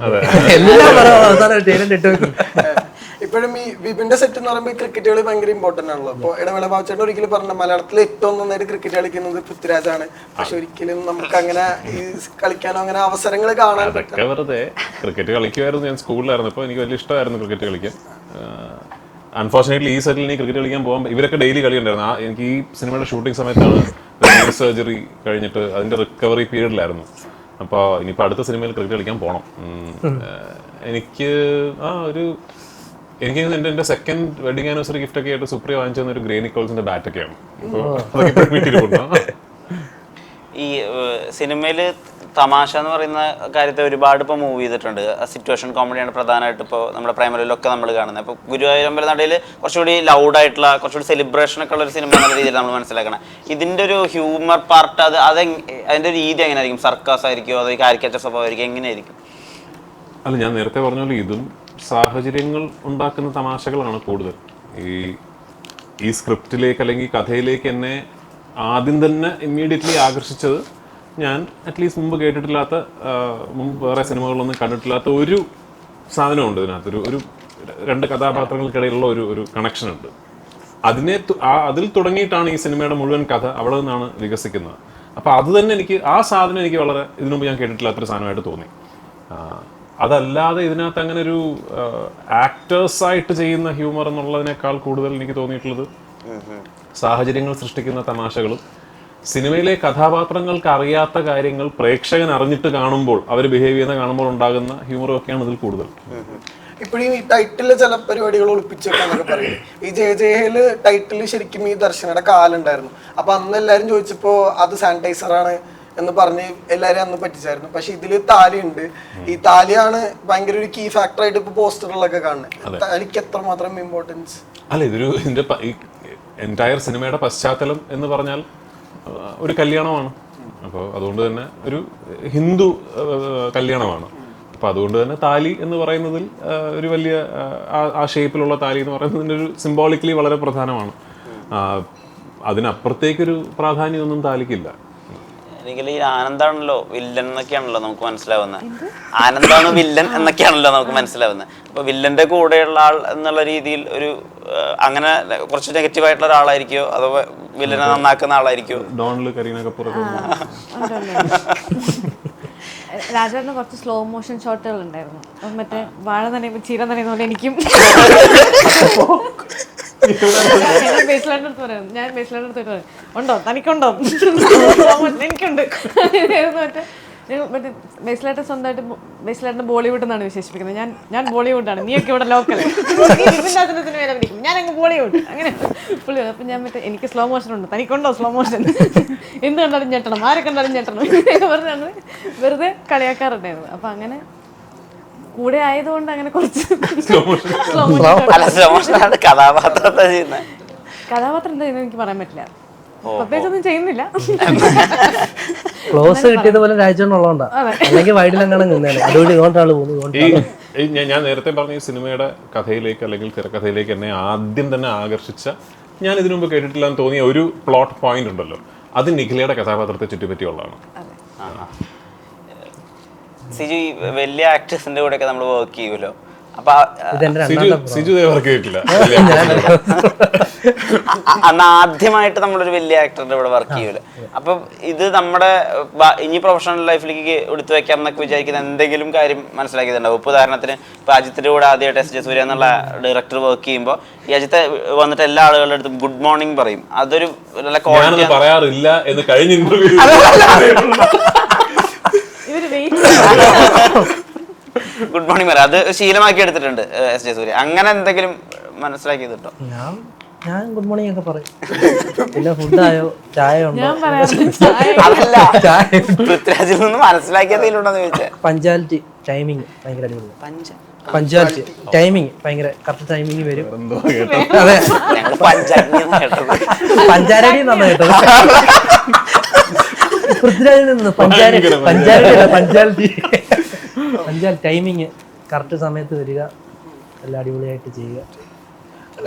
ഇപ്പോഴും ഈ വിപിന്റെ സെറ്റ് എന്ന് പറയുമ്പോൾ ക്രിക്കറ്റ് കളി ഭയങ്കര ഇമ്പോർട്ടന്റ് ആണല്ലോ. അപ്പോൾ ഇടവേള ബാബുച്ചേട്ടൻ ഒരിക്കലും പറഞ്ഞ മലയാളത്തിൽ ഏറ്റവും നന്നായിട്ട് ക്രിക്കറ്റ് കളിക്കുന്നത് പൃഥ്വിരാജാണ്. പക്ഷെ ഒരിക്കലും നമുക്ക് അങ്ങനെ ഈ കളിക്കാനോ അങ്ങനെ അവസരങ്ങൾ കാണാൻ അതൊക്കെ വെറുതെ. ക്രിക്കറ്റ് കളിക്കുമായിരുന്നു, ഞാൻ സ്കൂളിലായിരുന്നു. അപ്പോൾ എനിക്ക് വലിയ ഇഷ്ടമായിരുന്നു ക്രിക്കറ്റ് കളിക്കാൻ. അൺഫോർച്ചുനേറ്റ്ലി ഈ സെറ്റിൽ എനിക്ക് ക്രിക്കറ്റ് കളിക്കാൻ പോകാൻ ഇവരൊക്കെ ഡെയിലി കളി ഉണ്ടായിരുന്നു. എനിക്ക് ഈ സിനിമയുടെ ഷൂട്ടിംഗ് സമയത്താണ് സർജറി കഴിഞ്ഞിട്ട് അതിന്റെ റിക്കവറി പീരീഡിലായിരുന്നു. അപ്പോൾ ഇനിയിപ്പോൾ അടുത്ത സിനിമയിൽ ക്രിക്കറ്റ് കളിക്കാൻ പോകണം. എനിക്ക് എൻ്റെ സെക്കൻഡ് വെഡിങ് ആനിവേഴ്സറി ഗിഫ്റ്റ് ഒക്കെ ആയിട്ട് സുപ്രിയ വാങ്ങിച്ചു തന്ന ഒരു ഗ്രേ നിക്കോൾസിന്റെ ബാറ്റൊക്കെയാണ്. ഈ സിനിമയിൽ തമാശ എന്ന് പറയുന്ന കാര്യത്തെ ഒരുപാട് ഇപ്പോൾ മൂവ് ചെയ്തിട്ടുണ്ട്. സിറ്റുവേഷൻ കോമഡിയാണ് പ്രധാനമായിട്ട് ഇപ്പോൾ നമ്മുടെ പ്രൈമറിയിലൊക്കെ നമ്മൾ കാണുന്നത്. ഇപ്പോൾ ഗുരുവായൂരമ്പല നടയിൽ കുറച്ചുകൂടി ലൗഡായിട്ടുള്ള കുറച്ചുകൂടി സെലിബ്രേഷൻ ഒക്കെ ഉള്ള ഒരു സിനിമ എന്നുള്ള രീതിയിൽ നമ്മൾ മനസ്സിലാക്കണം. ഇതിൻ്റെ ഒരു ഹ്യൂമർ പാർട്ട് അതിൻ്റെ രീതി എങ്ങനെയായിരിക്കും? സർക്കാസ് ആയിരിക്കുമോ അതോ കാരിക്കേച്ചർ സ്വഭാവമായിരിക്കും? എങ്ങനെയായിരിക്കും? അല്ല, ഞാൻ നേരത്തെ പറഞ്ഞ പോലെ ഇതും സാഹചര്യങ്ങൾ ഉണ്ടാക്കുന്ന തമാശകളാണ് കൂടുതൽ. ഈ സ്ക്രിപ്റ്റിലേക്ക് അല്ലെങ്കിൽ കഥയിലേക്ക് എന്നെ ആദ്യം തന്നെ ഇമ്മീഡിയറ്റ്ലി ആകർഷിച്ചത് ഞാൻ അറ്റ്ലീസ്റ്റ് മുമ്പ് കേട്ടിട്ടില്ലാത്ത, മുമ്പ് വേറെ സിനിമകളൊന്നും കണ്ടിട്ടില്ലാത്ത ഒരു സാധനമുണ്ട് ഇതിനകത്ത്. ഒരു രണ്ട് കഥാപാത്രങ്ങൾക്കിടയിലുള്ള ഒരു കണക്ഷൻ ഉണ്ട്. അതിൽ തുടങ്ങിയിട്ടാണ് ഈ സിനിമയുടെ മുഴുവൻ കഥ അവിടെ നിന്നാണ് വികസിക്കുന്നത്. അപ്പോൾ അത് തന്നെ ആ സാധനം എനിക്ക് വളരെ ഇതിനു മുമ്പ് ഞാൻ കേട്ടിട്ടില്ലാത്തൊരു സാധനമായിട്ട് തോന്നി. അതല്ലാതെ ഇതിനകത്ത് അങ്ങനെ ഒരു ആക്ടേഴ്സായിട്ട് ചെയ്യുന്ന ഹ്യൂമർ എന്നുള്ളതിനേക്കാൾ കൂടുതൽ എനിക്ക് തോന്നിയിട്ടുള്ളത് സാഹചര്യങ്ങൾ സൃഷ്ടിക്കുന്ന തമാശകളും സിനിമയിലെ കഥാപാത്രങ്ങൾക്ക് അറിയാത്ത കാര്യങ്ങൾ പ്രേക്ഷകൻ അറിഞ്ഞിട്ട് കാണുമ്പോൾ അവർ ബിഹേവ് ചെയ്യുന്ന കാണുമ്പോൾ ഉണ്ടാകുന്ന ഹ്യൂമറും ഒക്കെയാണ് ഇതിൽ കൂടുതൽ. ഇപ്പോഴും ഈ ടൈറ്റില് ചില പരിപാടികൾ ഒളിപ്പിച്ചൊക്കെ പറയും. ഈ ജയജയയില് ടൈറ്റില് ശരിക്കും ഈ ദർശനയുടെ കാലുണ്ടായിരുന്നു. അപ്പൊ അന്ന് എല്ലാരും ചോദിച്ചപ്പോ അത് സാനിറ്റൈസറാണ് എന്ന് പറഞ്ഞ് എല്ലാരും അന്ന് പറ്റിച്ചായിരുന്നു. പക്ഷെ ഇതില് താലി ഉണ്ട്. ഈ താലിയാണ് ഭയങ്കര ഒരു കീ ഫാക്ടർ ആയിട്ട് ഇപ്പൊ പോസ്റ്ററുകളൊക്കെ കാണുന്നത്. താലിക്ക് എത്രമാത്രം ഇമ്പോർട്ടൻസ്? അല്ല, ഇതിന്റെ ഈ എൻറ്റയർ സിനിമയുടെ പശ്ചാത്തലം എന്ന് പറഞ്ഞാൽ ഒരു കല്യാണമാണ്. അപ്പോൾ അതുകൊണ്ട് തന്നെ ഒരു ഹിന്ദു കല്യാണമാണ്. അപ്പോൾ അതുകൊണ്ട് തന്നെ താലി എന്ന് പറയുന്നതിൽ ഒരു വലിയ ആ ഷേപ്പിലുള്ള താലി എന്ന് പറയുന്നതിൻ്റെ ഒരു സിംബോളിക്കലി വളരെ പ്രധാനമാണ്. അതിനപ്പുറത്തേക്കൊരു പ്രാധാന്യമൊന്നും താലിക്കില്ല. അല്ലെങ്കിൽ ഈ ആനന്ദാണല്ലോ വില്ലൻ എന്നൊക്കെയാണല്ലോ നമുക്ക് മനസ്സിലാവുന്നത്. ആനന്ദാണ് വില്ലൻ എന്നൊക്കെയാണല്ലോ നമുക്ക് മനസ്സിലാവുന്നത്. അപ്പൊ വില്ലന്റെ കൂടെയുള്ള ആൾ എന്നുള്ള രീതിയിൽ ഒരു അങ്ങനെ കുറച്ച് നെഗറ്റീവ് ആയിട്ടുള്ള ഒരാളായിരിക്കോ അതോ വില്ലനെ നന്നാക്കുന്ന ആളായിരിക്കോ? ഡോണില് കരീന കപൂർ രാജേട്ടന് കുറച്ച് സ്ലോ മോഷൻ ഷോട്ടുകൾ ഉണ്ടായിരുന്നു. അപ്പം മറ്റേ വാഴ നനയുമ്പോൾ ചീര നനയുന്ന പോലെ എനിക്കും ബേസ്ലാൻഡ് പറയാം. ഞാൻ ബേസ്ലാൻഡ് എടുത്ത് പറയും, ഉണ്ടോ തനിക്കുണ്ടോ? എനിക്കുണ്ട്. മറ്റേ മറ്റേ ബേസ്ലായിട്ട് സ്വന്തമായിട്ട് ബേസ്ലാറ്റിന്റെ ബോളിവുഡ് എന്നാണ് വിശേഷിപ്പിക്കുന്നത്. ഞാൻ ബോളിവുഡാണ്, നീയൊക്കെ ഇവിടെ ലോക്കൽ, സിനിമ പിടിക്കും, ഞാൻ അങ്ങ് ബോളിവുഡ് അങ്ങനെ പുള്ളി. അപ്പം ഞാൻ മറ്റേ എനിക്ക് സ്ലോ മോഷൻ ഉണ്ട്, തനിക്കുണ്ടോ സ്ലോ മോഷൻ? എന്ത് കണ്ടാലും ഞെട്ടണം, ആരെ കണ്ടാലും ഞെട്ടണം പറഞ്ഞ് ഞങ്ങൾ വെറുതെ കളിയാക്കാറുണ്ടായിരുന്നു. അപ്പം അങ്ങനെ കൂടെ ആയതുകൊണ്ട് അങ്ങനെ കുറച്ച് കഥാപാത്രം എന്താ ചെയ്യുന്നത് എനിക്ക് പറയാൻ പറ്റില്ല. പ്രത്യേകിച്ചൊന്നും ചെയ്യുന്നില്ല. ക്ലോസ് കിട്ടിയതുപോലെ രാജ്യമുള്ളതുകൊണ്ടാ, അല്ലെങ്കിൽ വൈഡിലെങ്ങനെ നിന്നേനെ. അതുകൊണ്ട് ഇതുകൊണ്ടാണ് പോകുന്നത്. ഞാൻ നേരത്തെ പറഞ്ഞ ഈ സിനിമയുടെ കഥയിലേക്ക് അല്ലെങ്കിൽ തിരക്കഥയിലേക്ക് എന്നെ ആദ്യം തന്നെ ആകർഷിച്ച, ഞാൻ ഇതിനു മുമ്പ് കേട്ടിട്ടില്ലെന്ന് തോന്നിയ ഒരു പ്ലോട്ട് പോയിന്റ് ഉണ്ടല്ലോ, അത് നിഖിലയുടെ കഥാപാത്രത്തെ ചുറ്റിപ്പറ്റിയുള്ളതാണ്. സിജു വലിയ ആക്ടേഴ്സിന്റെ കൂടെ ഒക്കെ നമ്മൾ വർക്ക് ചെയ്യുമല്ലോ. അപ്പൊ സിജു വർക്ക് ചെയ്തിട്ടില്ല. അന്ന് ആദ്യമായിട്ട് നമ്മളൊരു വലിയ ആക്ടറിന്റെ കൂടെ വർക്ക് ചെയ്യുമല്ലോ. അപ്പൊ ഇത് നമ്മുടെ ഇനി പ്രൊഫഷണൽ ലൈഫിലേക്ക് എടുത്തു വെക്കാം എന്നൊക്കെ വിചാരിക്കുന്ന എന്തെങ്കിലും കാര്യം മനസ്സിലാക്കിയിട്ടുണ്ടാവും? ഇപ്പൊ ഉദാഹരണത്തിന് ഇപ്പൊ അജിത്തിന്റെ കൂടെ ആദ്യമായിട്ട് എസ് ജെ സൂര്യ എന്നുള്ള ഡയറക്ടർ വർക്ക് ചെയ്യുമ്പോൾ ഈ അജിത്ത് വന്നിട്ട് എല്ലാ ആളുകളുടെ അടുത്തും ഗുഡ് മോർണിംഗ് പറയും. അതൊരു നല്ല ക്വാളിറ്റി പറയാറില്ല എന്ന് കഴിഞ്ഞ ഇന്റർവ്യൂ ഗുഡ് മോർണിംഗ് പറയാം. അത് ശീലമാക്കി എടുത്തിട്ടുണ്ട് എസ് ജെ സൂര്യ. അങ്ങനെ എന്തെങ്കിലും മനസ്സിലാക്കിയിട്ടുണ്ടോ? ഞാൻ ഗുഡ് മോർണിംഗ് ഒക്കെ പറയും. പിന്നെ ഫുഡായോ ചായ ഉണ്ടോ? അതല്ല, പൃഥ്വിരാജിൽ നിന്ന് മനസ്സിലാക്കിയതിലുണ്ടോന്ന് ചോദിച്ചാൽ. പഞ്ചാലിറ്റി ടൈമിങ് ഭയങ്കര അടിപൊളി. പഞ്ചാലിറ്റി ടൈമിങ് ഭയങ്കര കറക്റ്റ് ടൈമിങ് വരും. അതെ, പഞ്ചാരടി എന്നാണ് കേട്ടത്. പൃഥ്വിരാജിൽ നിന്ന് പഞ്ചാലിറ്റി ടൈമിങ് കറക്റ്റ് സമയത്ത് വരിക, എല്ലാം അടിപൊളിയായിട്ട് ചെയ്യുക.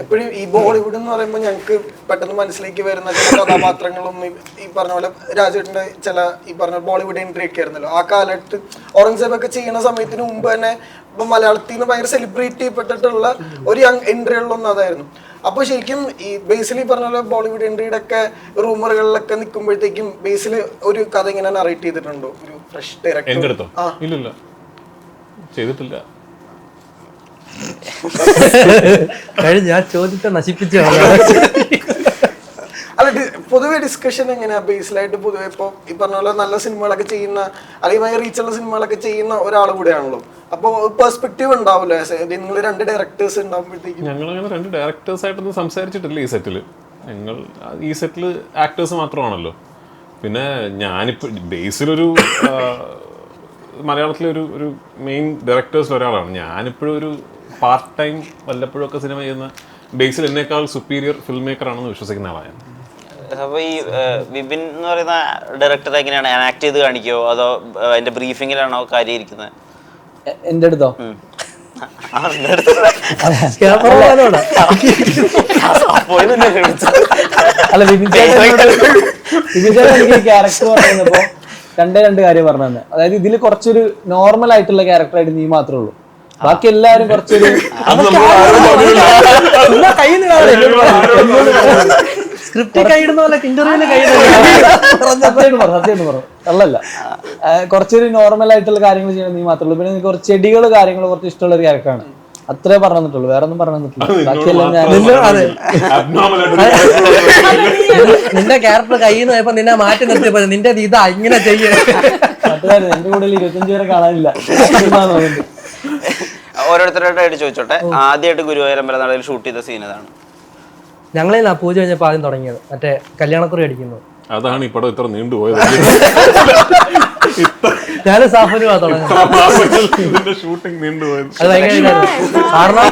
എപ്പോഴും ഈ ബോളിവുഡ് എന്ന് പറയുമ്പോൾ ഞങ്ങൾക്ക് പെട്ടെന്ന് മനസ്സിലേക്ക് വരുന്ന ചില കഥാപാത്രങ്ങളും ഈ പറഞ്ഞ പോലെ രാജേട്ടൻ്റെ ചില ഈ പറഞ്ഞ ബോളിവുഡ് എൻട്രി ഒക്കെ ആയിരുന്നല്ലോ. ആ കാലത്ത് ഔറംഗസേബ് ഒക്കെ ചെയ്യുന്ന സമയത്തിന് മുമ്പ് തന്നെ ഇപ്പം മലയാളത്തിൽ നിന്ന് ഭയങ്കര സെലിബ്രേറ്റ് ചെയ്യപ്പെട്ടിട്ടുള്ള ഒരു യങ് എൻട്രികളിലൊന്നും അതായിരുന്നു. അപ്പോൾ ശരിക്കും ഈ ബേസിൽ ഈ പറഞ്ഞ പോലെ ബോളിവുഡ് എൻട്രിയുടെ ഒക്കെ റൂമറുകളിലൊക്കെ നിൽക്കുമ്പോഴത്തേക്കും ബേസിൽ ഒരു കഥ ഇങ്ങനെ നറേറ്റ് ചെയ്തിട്ടുണ്ടോ? ഒരു ഫ്രഷ് ഡയറക്ടർ ഇല്ല, ചെയ്തിട്ടില്ല. ഞാൻ ചോദ്യത്തെ നശിപ്പിച്ചു. അല്ല, പൊതുവെ ഡിസ്കഷൻ എങ്ങനെയാ ബേസിലായിട്ട്? പൊതുവെ ഇപ്പോൾ ഈ പറഞ്ഞ പോലെ നല്ല സിനിമകളൊക്കെ ചെയ്യുന്ന അല്ലെങ്കിൽ ഭയങ്കര റീച്ചുള്ള സിനിമകളൊക്കെ ചെയ്യുന്ന ഒരാൾ കൂടെയാണല്ലോ. അപ്പോൾ പെർസ്പെക്റ്റീവ് ഉണ്ടാവില്ലേ നിങ്ങൾ രണ്ട് ഡയറക്ടേഴ്സ് ഉണ്ടാകുമ്പോഴത്തേക്കും? ഞങ്ങൾ അങ്ങനെ രണ്ട് ഡയറക്ടേഴ്സ് ആയിട്ടൊന്നും സംസാരിച്ചിട്ടില്ല ഈ സെറ്റിൽ. ഞങ്ങൾ ഈ സെറ്റിൽ ആക്ടേഴ്സ് മാത്രമാണല്ലോ. പിന്നെ ഞാനിപ്പോൾ ബേസിലൊരു മലയാളത്തിലെ ഒരു മെയിൻ ഡയറക്ടേഴ്സിൽ ഒരാളാണ്. ഞാനിപ്പോഴും ഒരു പാർട്ട് ടൈം വല്ലപ്പോഴും ഒക്കെ സിനിമ ചെയ്യുന്ന ബേസിൽ എന്നേക്കാൾ സുപ്പീരിയർ ഫിൽം മേക്കറാണെന്ന് വിശ്വസിക്കുന്ന ആളാണ്. അപ്പോൾ ഈ വിപിൻ എന്ന് പറയുന്ന ഡയറക്ടർ എങ്ങനെയാണ് ആക്ട് ചെയ്ത് കാണിക്കുമോ അതോ അതിന്റെ ബ്രീഫിങ്ങിലാണോ കാര്യം ഇരിക്കുന്നത്? എൻ്റെ അടുത്തോ? അല്ല, വിപിൻ ചേട്ടൻ എനിക്ക് ക്യാരക്ടർ പറയുന്നപ്പോ രണ്ട് കാര്യം പറഞ്ഞു തന്നെ. അതായത് ഇതിൽ കുറച്ചൊരു നോർമൽ ആയിട്ടുള്ള ക്യാരക്ടറായിട്ട് നീ മാത്രമേ ഉള്ളൂ. ബാക്കി എല്ലാവരും കുറച്ചൊരു സ്ക്രിപ്റ്റ് കൈയിടുന്ന പോലെ ഇന്റർവ്യൂവിന് സത്യം പറഞ്ഞു അല്ലല്ല, കുറച്ചൊരു നോർമൽ ആയിട്ടുള്ള കാര്യങ്ങൾ ചെയ്യണം നീ മാത്രമേ ഉള്ളൂ. പിന്നെ നീ കുറച്ച് ചെടികൾ കാര്യങ്ങൾ കുറച്ച് ഇഷ്ടമുള്ള ഒരു ക്യാരക്ടറാണ്. അത്രേ പറഞ്ഞു തന്നിട്ടുള്ളൂ, വേറെ ഒന്നും പറഞ്ഞു തന്നിട്ടില്ല. ബാക്കിയെല്ലാം ഞാൻ നിന്റെ ക്യാരക്ടർ കയ്യിൽ നിന്ന് പോയപ്പോ നിന്നെ മാറ്റി നിർത്തിയപ്പോ നിന്റെ ഇതാ ഇങ്ങനെ ചെയ്യേ. എന്റെ കൂടെ 25 പേരെ കാണാനില്ല. ഓരോരുത്തരായിട്ട് ചോദിച്ചോട്ടെ, ആദ്യമായിട്ട് ഗുരുവായൂർ അമ്പലനടയിൽ ഷൂട്ട് ചെയ്ത സീൻ ഏതാണ്? ഞങ്ങളെ പൂജ കഴിഞ്ഞപ്പോൾ ആദ്യം തുടങ്ങിയത് മറ്റേ കല്യാണക്കുറി അടിക്കുന്നത്. അതാണ് ഈ പടം ഇത്ര നീണ്ടുപോയത്. ഞാൻ സാഫന് ഇതിന്റെ ഷൂട്ടിംഗ് നീണ്ടുപോയത്. അത് ഭയങ്കര ഇതായിരുന്നു. കാരണം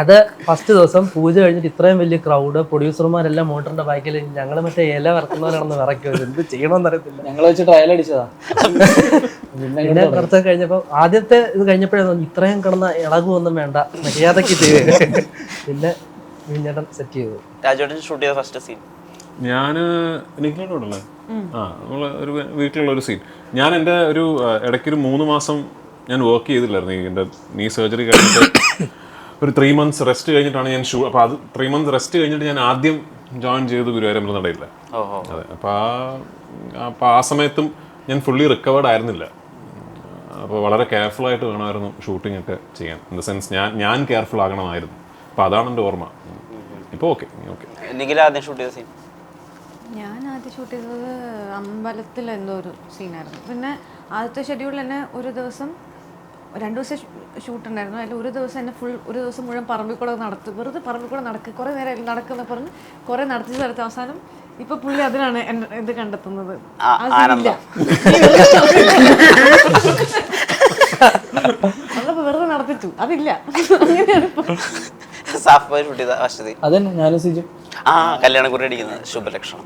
അത് ഫസ്റ്റ് ദിവസം പൂജ കഴിഞ്ഞിട്ട് ഇത്രയും വലിയ ക്രൗഡ്, പ്രൊഡ്യൂസർമാരെല്ലാം മോട്ടറിന്റെ ബാക്കിൽ, ഞങ്ങൾ മറ്റേ ഇല വറക്കുന്നവരാണെന്ന് വിറയ്ക്കും, എന്ത് ചെയ്യണമെന്ന് അറിയത്തില്ല. ഞങ്ങൾ വെച്ച് ട്രയൽ അടിച്ചതാ. പിന്നെ കുറച്ച് കഴിഞ്ഞപ്പോ ആദ്യത്തെ ഇത് കഴിഞ്ഞപ്പോഴേ ഇത്രയും കിടന്ന ഇളകുമൊന്നും വേണ്ട, മര്യാദക്ക് ചെയ്ത് പിന്നെ വിഞ്ഞേട്ടൻ സെറ്റ് ചെയ്തു. രാജുവേട്ടൻ ഷൂട്ട് ചെയ്ത ഫസ്റ്റ് സീൻ ഞാൻ നിഖിലോടല്ലേ നമ്മള് ഒരു വീട്ടിലുള്ള ഒരു സീൻ. ഞാൻ എൻ്റെ ഇടയ്ക്കൊരു 3 മാസം ഞാൻ വർക്ക് ചെയ്തില്ലായിരുന്നു. എൻ്റെ നീ സർജറി കഴിഞ്ഞിട്ട് ഒരു 3 months റെസ്റ്റ് കഴിഞ്ഞിട്ടാണ് ഞാൻ അപ്പോൾ അത് 3 months റെസ്റ്റ് കഴിഞ്ഞിട്ട് ഞാൻ ആദ്യം ജോയിൻ ചെയ്ത് ഗുരുവായൂരമ്പലം നടയില്ല. അതെ, അപ്പോൾ ആ സമയത്തും ഞാൻ ഫുള്ളി റിക്കവേർഡ് ആയിരുന്നില്ല. അപ്പോൾ വളരെ കെയർഫുൾ ആയിട്ട് വേണമായിരുന്നു ഷൂട്ടിംഗ് ഒക്കെ ചെയ്യാൻ. ഇൻ ദ സെൻസ് ഞാൻ കെയർഫുൾ ആകണമായിരുന്നു. അപ്പോൾ അതാണ് എൻ്റെ ഓർമ്മ. ഇപ്പോൾ ഓക്കെ. നിഖിൽ ആദ്യം ഷൂട്ട് ചെയ്ത സീൻ? ഞാൻ ആദ്യം ഷൂട്ട് ചെയ്തത് അമ്പലത്തിൽ എന്തോ ഒരു സീനായിരുന്നു. പിന്നെ ആദ്യത്തെ ഷെഡ്യൂളിൽ തന്നെ ഒരു ദിവസം 2 ദിവസം ഷൂട്ട് ഉണ്ടായിരുന്നു. അതിൽ ഒരു ദിവസം എന്നെ ഒരു ദിവസം മുഴുവൻ പറമ്പിക്കൂടെ വെറുതെ പറമ്പിക്കൂടെ നടക്കുക, കുറേ നേരം നടക്കുന്ന പറഞ്ഞ് കുറേ നടത്തിച്ച് സ്ഥലത്ത് അവസാനം ഇപ്പൊ പുള്ളി അതിനാണ് ഇത് കണ്ടെത്തുന്നത്. അതപ്പോ വെറുതെ നടത്തിച്ചു, അതില്ല. അങ്ങനെയാണ് ഇപ്പൊ അതന്നെ ഞാനും സിജു കല്യാണക്കുറി അടിക്കുന്നത് ശുഭലക്ഷണം.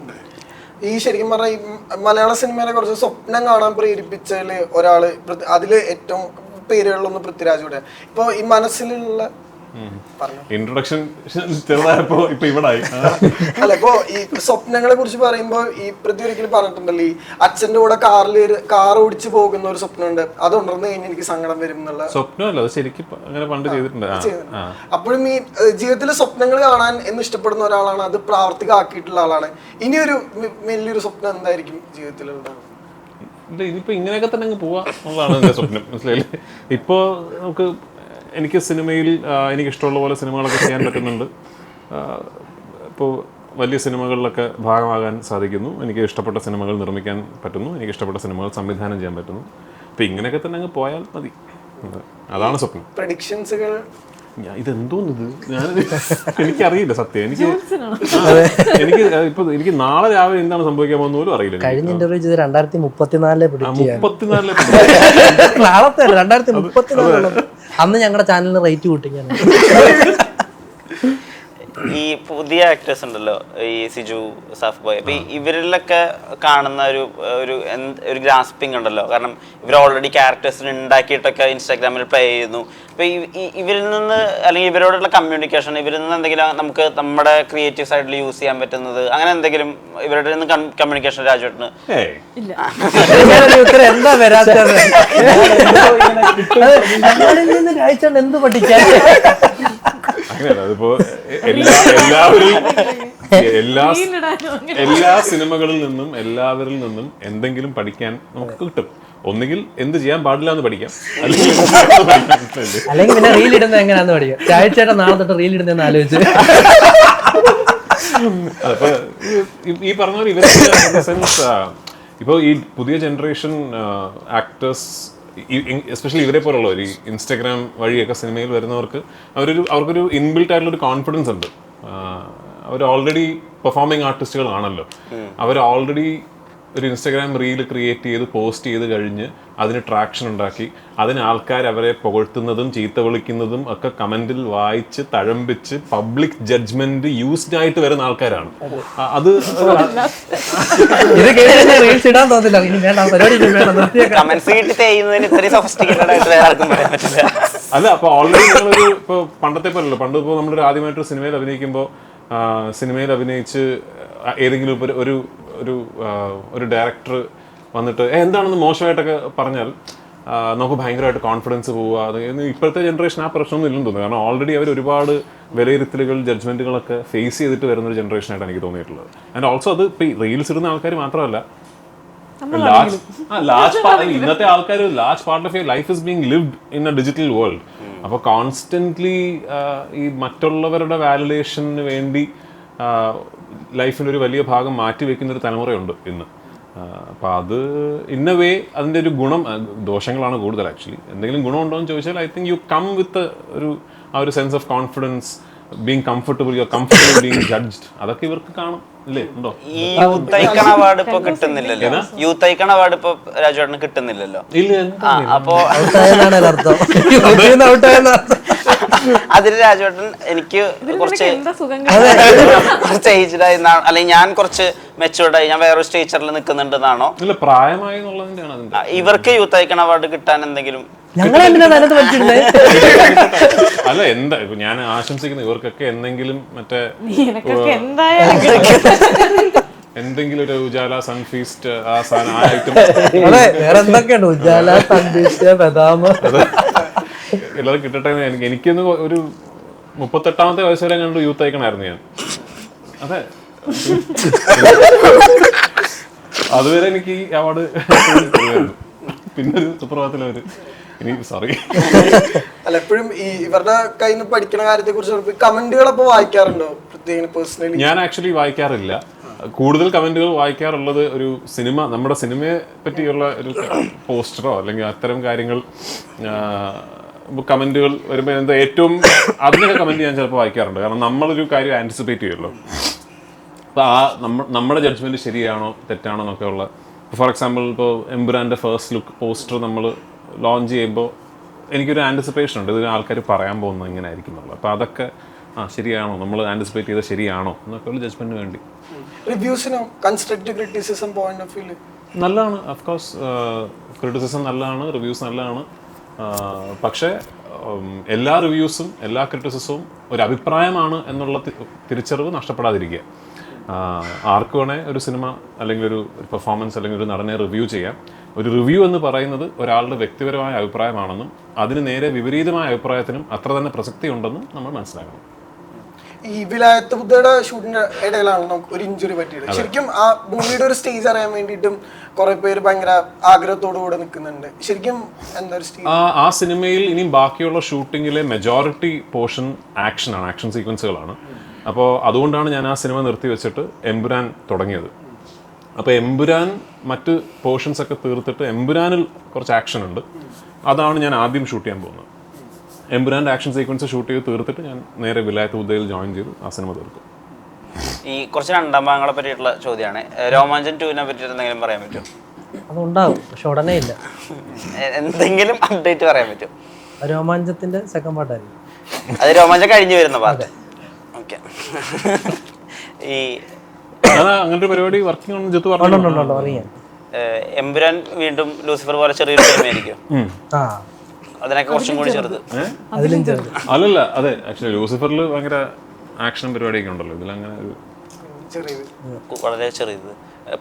ഈ ശരിക്കും പറഞ്ഞാൽ ഈ മലയാള സിനിമയിലെ കുറച്ച് സ്വപ്നം കാണാൻ പ്രേരിപ്പിച്ചതിൽ ഒരാള്, അതില് ഏറ്റവും പേരുകളിലൊന്ന് പൃഥ്വിരാജൂടെ. ഇപ്പൊ ഈ മനസ്സിലുള്ള ഇൻട്രൊഡക്ഷൻ ചെറുതായപ്പോ ഇപ്പൊ ഇവിടായി. അല്ല, ഇപ്പൊ ഈ സ്വപ്നങ്ങളെ കുറിച്ച് പറയുമ്പോ ഈ പൃഥ്വി ഒരിക്കലും പറഞ്ഞിട്ടുണ്ടല്ലോ, ഈ അച്ഛന്റെ കൂടെ കാർ ഓടിച്ചു പോകുന്ന ഒരു സ്വപ്നമുണ്ട്, അത് ഉണർന്നു കഴിഞ്ഞാൽ എനിക്ക് സങ്കടം വരും എന്നുള്ള സ്വപ്നമല്ല, അത് ശരിക്കും അങ്ങനെ പണ്ട് ചെയ്തിട്ടുണ്ട്. അപ്പോഴും ഈ ജീവിതത്തിലെ സ്വപ്നങ്ങൾ കാണാൻ എന്ന് ഇഷ്ടപ്പെടുന്ന ഒരാളാണ്, അത് പ്രാവർത്തികമാക്കിയിട്ടുള്ള ആളാണ്. ഇനിയൊരു വലിയൊരു സ്വപ്നം എന്തായിരിക്കും ജീവിതത്തിലുണ്ടാവും? ഇനിയിപ്പോ ഇങ്ങനെയൊക്കെ തന്നെ അങ്ങ് പോവാ എന്നുള്ളതാണ് എന്റെ സ്വപ്നം. മനസ്സിലായില്ലേ? ഇപ്പോ എനിക്ക് സിനിമയിൽ എനിക്കിഷ്ടമുള്ള പോലെ സിനിമകളൊക്കെ ചെയ്യാൻ പറ്റുന്നുണ്ട്. ഇപ്പോൾ വലിയ സിനിമകളിലൊക്കെ ഭാഗമാകാൻ സാധിക്കുന്നു. എനിക്ക് ഇഷ്ടപ്പെട്ട സിനിമകൾ നിർമ്മിക്കാൻ പറ്റുന്നു. എനിക്ക് ഇഷ്ടപ്പെട്ട സിനിമകൾ സംവിധാനം ചെയ്യാൻ പറ്റുന്നു. അപ്പോൾ ഇങ്ങനെയൊക്കെ തന്നെ അങ്ങ് പോയാൽ മതി. അതാണ് സ്വപ്നം. പ്രഡിക്ഷൻസുകൾ ഇതെന്തോന്നിത് എനിക്കറിയില്ല സത്യം. എനിക്ക് നാളെ രാവിലെ എന്താണ് സംഭവിക്കാൻ പോകുന്ന പോലും അറിയില്ല. കഴിഞ്ഞ ഇന്റർവ്യൂ ചെയ്ത് 2034 നാളത്തെ 2034 അന്ന് ഞങ്ങളുടെ ചാനലിന് റേറ്റ് കൂട്ടിക്കാണ്. ഈ പുതിയ ആക്ടേഴ്സ് ഉണ്ടല്ലോ, ഈ സിജു, സാഫ് ബോയ്, അപ്പൊ ഇവരിലൊക്കെ കാണുന്ന ഒരു ഗ്രാസ്പിംഗ് ഉണ്ടല്ലോ. കാരണം ഇവർ ഓൾറെഡി ക്യാരക്ടേഴ്സിന് ഉണ്ടാക്കിയിട്ടൊക്കെ ഇൻസ്റ്റാഗ്രാമിൽ പ്ലേ ചെയ്യുന്നു. അപ്പൊ ഇവരിൽ നിന്ന് അല്ലെങ്കിൽ ഇവരോടുള്ള കമ്മ്യൂണിക്കേഷൻ, ഇവരിൽ നിന്ന് എന്തെങ്കിലും നമുക്ക് നമ്മുടെ ക്രിയേറ്റീവ് സൈഡിൽ യൂസ് ചെയ്യാൻ പറ്റുന്നത്, അങ്ങനെ എന്തെങ്കിലും ഇവരുടെ നിന്ന് കമ്മ്യൂണിക്കേഷൻ രാജുവേട്ടന് എന്താ വരാത്തത്? എന്ത് പഠിക്കാൻ? അതിപ്പോ എല്ലാ സിനിമകളിൽ നിന്നും എല്ലാവരിൽ നിന്നും എന്തെങ്കിലും പഠിക്കാൻ നമുക്ക് കിട്ടും. ഒന്നുകിൽ എന്ത് ചെയ്യാൻ പാടില്ല എന്ന് പഠിക്കാം, അല്ലെങ്കിൽ പിന്നെ റീൽ ഇടുന്നത് എങ്ങനെയാന്ന് പഠിക്കാം. ചായച്ചേട്ടൻ നാളെ തൊട്ട് റീൽ ഇടുന്നതെന്ന് ആലോചിച്ച് അപ്പൊ ഈ പറഞ്ഞ പോലെ ഇവരുടെ സെൻസ് ഇപ്പോൾ ഈ പുതിയ ജനറേഷൻ ആക്ടേഴ്സ്, എസ്പെഷ്യലി ഇവരെ പോലുള്ളവർ, ഈ ഇൻസ്റ്റാഗ്രാം വഴിയൊക്കെ സിനിമയിൽ വരുന്നവർക്ക് അവർക്കൊരു ഇൻബിൽട്ട് ആയിട്ടുള്ള ഒരു കോൺഫിഡൻസ് ഉണ്ട്. അവർ ഓൾറെഡി പെർഫോമിംഗ് ആർട്ടിസ്റ്റുകളാണല്ലോ. അവർ ഓൾറെഡി ഒരു ഇൻസ്റ്റാഗ്രാം റീൽ ക്രിയേറ്റ് ചെയ്ത് പോസ്റ്റ് ചെയ്ത് കഴിഞ്ഞ് അതിന് ട്രാക്ഷൻ ഉണ്ടാക്കി അതിന് ആൾക്കാർ അവരെ പുകഴ്ത്തുന്നതും ചീത്ത വിളിക്കുന്നതും ഒക്കെ കമന്റിൽ വായിച്ച് തഴമ്പിച്ച് പബ്ലിക് ജഡ്ജ്മെന്റ് യൂസ്ഡ് ആയിട്ട് വരുന്ന ആൾക്കാരാണ്. അത് അല്ല, അപ്പൊ ഓൾറെഡി നമ്മളൊരു ഇപ്പൊ പണ്ടത്തെ പോലല്ലോ. പണ്ട് ഇപ്പോൾ നമ്മളൊരു ആദ്യമായിട്ടൊരു സിനിമയിൽ അഭിനയിക്കുമ്പോൾ സിനിമയിൽ അഭിനയിച്ച് ഏതെങ്കിലും ഒരു ഡയറക്ടർ വന്നിട്ട് എന്താണെന്ന് മോശമായിട്ടൊക്കെ പറഞ്ഞാൽ നമുക്ക് ഭയങ്കരമായിട്ട് കോൺഫിഡൻസ് പോവുക. അത് ഇപ്പോഴത്തെ ജനറേഷൻ ആ പ്രശ്നമൊന്നും ഇല്ലെന്ന് തോന്നുന്നു. കാരണം ഓൾറെഡി അവർ ഒരുപാട് വിലയിരുത്തലുകൾ, ജഡ്ജ്മെന്റുകളൊക്കെ ഫേസ് ചെയ്തിട്ട് വരുന്നൊരു ജനറേഷനായിട്ട് എനിക്ക് തോന്നിയിട്ടുള്ളത്. ആൻഡ് ഓൾസോ അത് ഇപ്പൊ റീൽസ് ഇടുന്ന ആൾക്കാർ മാത്രമല്ല, ഇന്നത്തെ ആൾക്കാർ large part of your life is being lived in A digital world. അപ്പോൾ കോൺസ്റ്റന്റ്ലി ഈ മറ്റുള്ളവരുടെ വാലിഡേഷന് വേണ്ടി ലൈഫിൻ്റെ ഒരു വലിയ ഭാഗം മാറ്റി വെക്കുന്നൊരു തലമുറയുണ്ട് ഇന്ന്. അപ്പോൾ അത് ഇൻ എ വേ അതിൻ്റെ ഒരു ഗുണം, ദോഷങ്ങളാണ് കൂടുതൽ ആക്ച്വലി. എന്തെങ്കിലും ഗുണമുണ്ടോ എന്ന് ചോദിച്ചാൽ I think you come with ആ ഒരു sense of confidence, being comfortable, you are comfortable being judged, അതൊക്കെ ഇവർക്ക് കാണും. ഇല്ലേ ഉണ്ടോ? ഈ യൂത്ത് ഐക്കൺ അവാർഡ് ഇപ്പൊ കിട്ടുന്നില്ലല്ലോ. യൂത്ത് ഐക്കൺ അവാർഡ് ഇപ്പൊ രാജുവേട്ടന് കിട്ടുന്നില്ലല്ലോ. ഇല്ല ആ അപ്പോ ഔട്ടായെന്നാണ് അർത്ഥം. ഔട്ടായെന്ന അർത്ഥം. അതിന് രാജുവേട്ടൻ എനിക്ക് കുറച്ച് എന്താ സുഖം കുറച്ച് ഏജ്ഡ് ആയി അല്ലെങ്കിൽ ഞാൻ കുറച്ച് മെച്ചൂർഡ് ആയി, ഞാൻ വേറൊരു സ്റ്റേച്ചറിൽ നിൽക്കുന്നുണ്ടെന്നാണോ? ഇല്ല, പ്രായമായി എന്നുള്ളതിന്റെയാണ് അതിന്റെ. ഇവർക്ക് യൂത്ത് ഐക്കൺ അവാർഡ് കിട്ടാൻ എന്തെങ്കിലും ഞങ്ങളെന്തിനാ അതിനകത്ത് പഠിച്ചിരുന്നത്? അല്ല, എന്താ ഇപ്പൊ ഞാൻ ആശംസിക്കുന്നത് ഇവർക്കൊക്കെ എന്തെങ്കിലും മറ്റേ നിനക്കൊക്കെ എന്തായാലും എന്തെങ്കിലും ഒരു ഉജാല സൺഫീസ്റ്റ് ആ സാധനം ആ ഐറ്റം അതെ, വേറെ എന്തൊക്കെയുണ്ട്? ഉജാല, സന്ദേശ, ബദാം. എല്ലാവരും കിട്ടട്ടെ. എനിക്കൊന്ന് ഒരു 38ാമത്തെ വയസ്സ് വരെ കണ്ട് യൂത്ത് ഐക്കണായിരുന്നു ഞാൻ. അതെ, അതുവരെ എനിക്ക് ഈ അവാർഡ് പിന്നെ ഒരു സുപ്രഭാതത്തിൽ അവര് ഇനി സോറി അല്ല, എപ്പോഴും ഈ ഇവരുടെ കയ്യിൽ നിന്ന് പഠിക്കുന്ന കാര്യത്തെ കുറിച്ച് കമന്റുകളപ്പോ വായിക്കാറുണ്ടോ പ്രത്യേകിച്ച് പേഴ്സണലി? ഞാൻ ആക്ച്വലി വായിക്കാറില്ല. കൂടുതൽ കമന്റുകൾ വായിക്കാറുള്ളത് ഒരു സിനിമ, നമ്മുടെ സിനിമയെ പറ്റിയുള്ള ഒരു പോസ്റ്ററോ അല്ലെങ്കിൽ അത്തരം കാര്യങ്ങൾ കമന്റുകൾ വരുമ്പോൾ എന്താ ഏറ്റവും അതിനൊക്കെ കമന്റ് ഞാൻ ചിലപ്പോൾ വായിക്കാറുണ്ട്. കാരണം നമ്മളൊരു കാര്യം ആൻറ്റിസിപ്പേറ്റ് ചെയ്യുമല്ലോ. അപ്പോൾ ആ നമ്മുടെ ജഡ്ജ്മെന്റ് ശരിയാണോ തെറ്റാണോ എന്നൊക്കെ ഉള്ള. ഫോർ എക്സാമ്പിൾ ഇപ്പോൾ എംപുരാൻ്റെ ഫസ്റ്റ് ലുക്ക് പോസ്റ്റർ നമ്മൾ ലോഞ്ച് ചെയ്യുമ്പോൾ എനിക്കൊരു ആൻറ്റിസിപ്പേഷൻ ഉണ്ട്, ഇത് ആൾക്കാർ പറയാൻ പോകുന്നത് ഇങ്ങനെ ആയിരിക്കും എന്നുള്ളത്. അപ്പോൾ അതൊക്കെ ശരിയാണോ, നമ്മൾ ആൻറ്റിസിപ്പേറ്റ് ചെയ്താൽ ശരിയാണോ എന്നൊക്കെ ഉള്ള ജഡ്ജ്മെന്റിന് വേണ്ടി. റിവ്യൂസിനോ constructive criticism point of view നല്ലതാണ്. അഫ്കോഴ്സ് ക്രിറ്റിസിസം നല്ലതാണ്, റിവ്യൂസ് നല്ലതാണ്. പക്ഷേ എല്ലാ റിവ്യൂസും എല്ലാ ക്രിറ്റിസിസവും ഒരു അഭിപ്രായമാണ് എന്നുള്ള തിരിച്ചറിവ് നഷ്ടപ്പെടാതിരിക്കുക. ആർക്ക് വേണേ ഒരു സിനിമ അല്ലെങ്കിൽ ഒരു പെർഫോമൻസ് അല്ലെങ്കിൽ ഒരു നടനെ റിവ്യൂ ചെയ്യാം. ഒരു റിവ്യൂ എന്ന് പറയുന്നത് ഒരാളുടെ വ്യക്തിപരമായ അഭിപ്രായമാണെന്നും അതിന് നേരെ വിപരീതമായ അഭിപ്രായത്തിനും അത്ര തന്നെ പ്രസക്തി ഉണ്ടെന്നും നമ്മൾ മനസ്സിലാക്കണം. ഈ വിലായത്ത് ബുദ്ധയുടെ ഷൂട്ടിന്റെ ഇടയിലാണ് നമുക്ക് ഒരു ഇഞ്ചുറി പറ്റിയത്. ശരിക്കും ആ മൂവിയുടെ ഒരു സ്റ്റേജ് അറിയാൻ വേണ്ടിയിട്ടും കുറെ പേര് ഭയങ്കര ആഗ്രഹത്തോടു കൂടെ നിൽക്കുന്നുണ്ട്. ശരിക്കും എന്താ ഒരു സ്റ്റേജ് ആ സിനിമയിൽ ഇനിയും ബാക്കിയുള്ള ഷൂട്ടിങ്ങിലെ മെജോറിറ്റി പോർഷൻ ആക്ഷനാണ്, ആക്ഷൻ സീക്വൻസുകളാണ്. അപ്പോൾ അതുകൊണ്ടാണ് ഞാൻ ആ സിനിമ നിർത്തി വെച്ചിട്ട് എമ്പുരാൻ തുടങ്ങിയത്. അപ്പോൾ എമ്പുരാൻ മറ്റ് പോർഷൻസ് ഒക്കെ തീർത്തിട്ട് എമ്പുരാനിൽ കുറച്ച് ആക്ഷൻ ഉണ്ട്, അതാണ് ഞാൻ ആദ്യം ഷൂട്ട് ചെയ്യാൻ പോകുന്നത്. എമ്പുരാൻ്റെ ആക്ഷൻ സീക്വൻസ് ഷൂട്ട് ചെയ്ത് തീർത്തിട്ട് ഞാൻ നേരെ വിലായത്ത് ബുദ്ധയിൽ ജോയിൻ ചെയ്തു ആ സിനിമ തീർക്കും. ഈ കുറച്ച് രണ്ടാം ഭാഗങ്ങളെ പറ്റിയിട്ടുള്ള ചോദ്യമാണ്. രോമാഞ്ചൻ 2-നെ പറ്റിയിട്ട് എന്തെങ്കിലും പറയാൻ പറ്റുമോ? അതുണ്ടാവും, പക്ഷെ ഉടനെ ഇല്ല. എന്തെങ്കിലും അപ്ഡേറ്റ് പറയാൻ പറ്റും? രോമാഞ്ചത്തിന്റെ സെക്കൻഡ് പാർട്ടായിരുന്നു അത്. രോമാഞ്ചം കഴിഞ്ഞു വരുന്ന പാർട്ട്. ഓക്കെ. ഈ അങ്ങനെ ഒരു പരിപാടി വർക്കിംഗ് ആണ് ജിത്തു പറഞ്ഞു. എമ്പുരാൻ വീണ്ടും ലൂസിഫർ പോലെ ചെറിയൊരു സിനിമയായിരിക്കും. അതിനൊക്കെ കുറച്ചും കൂടി ചെറുത്. അല്ലല്ല, അതെ, ആക്ച്വലി ലൂസിഫറിൽ ഭയങ്കര ആക്ഷൻ പരിപാടിയൊക്കെ ഉണ്ടല്ലോ, ഇതിലങ്ങനെ ഒരു വളരെ ചെറിയത്.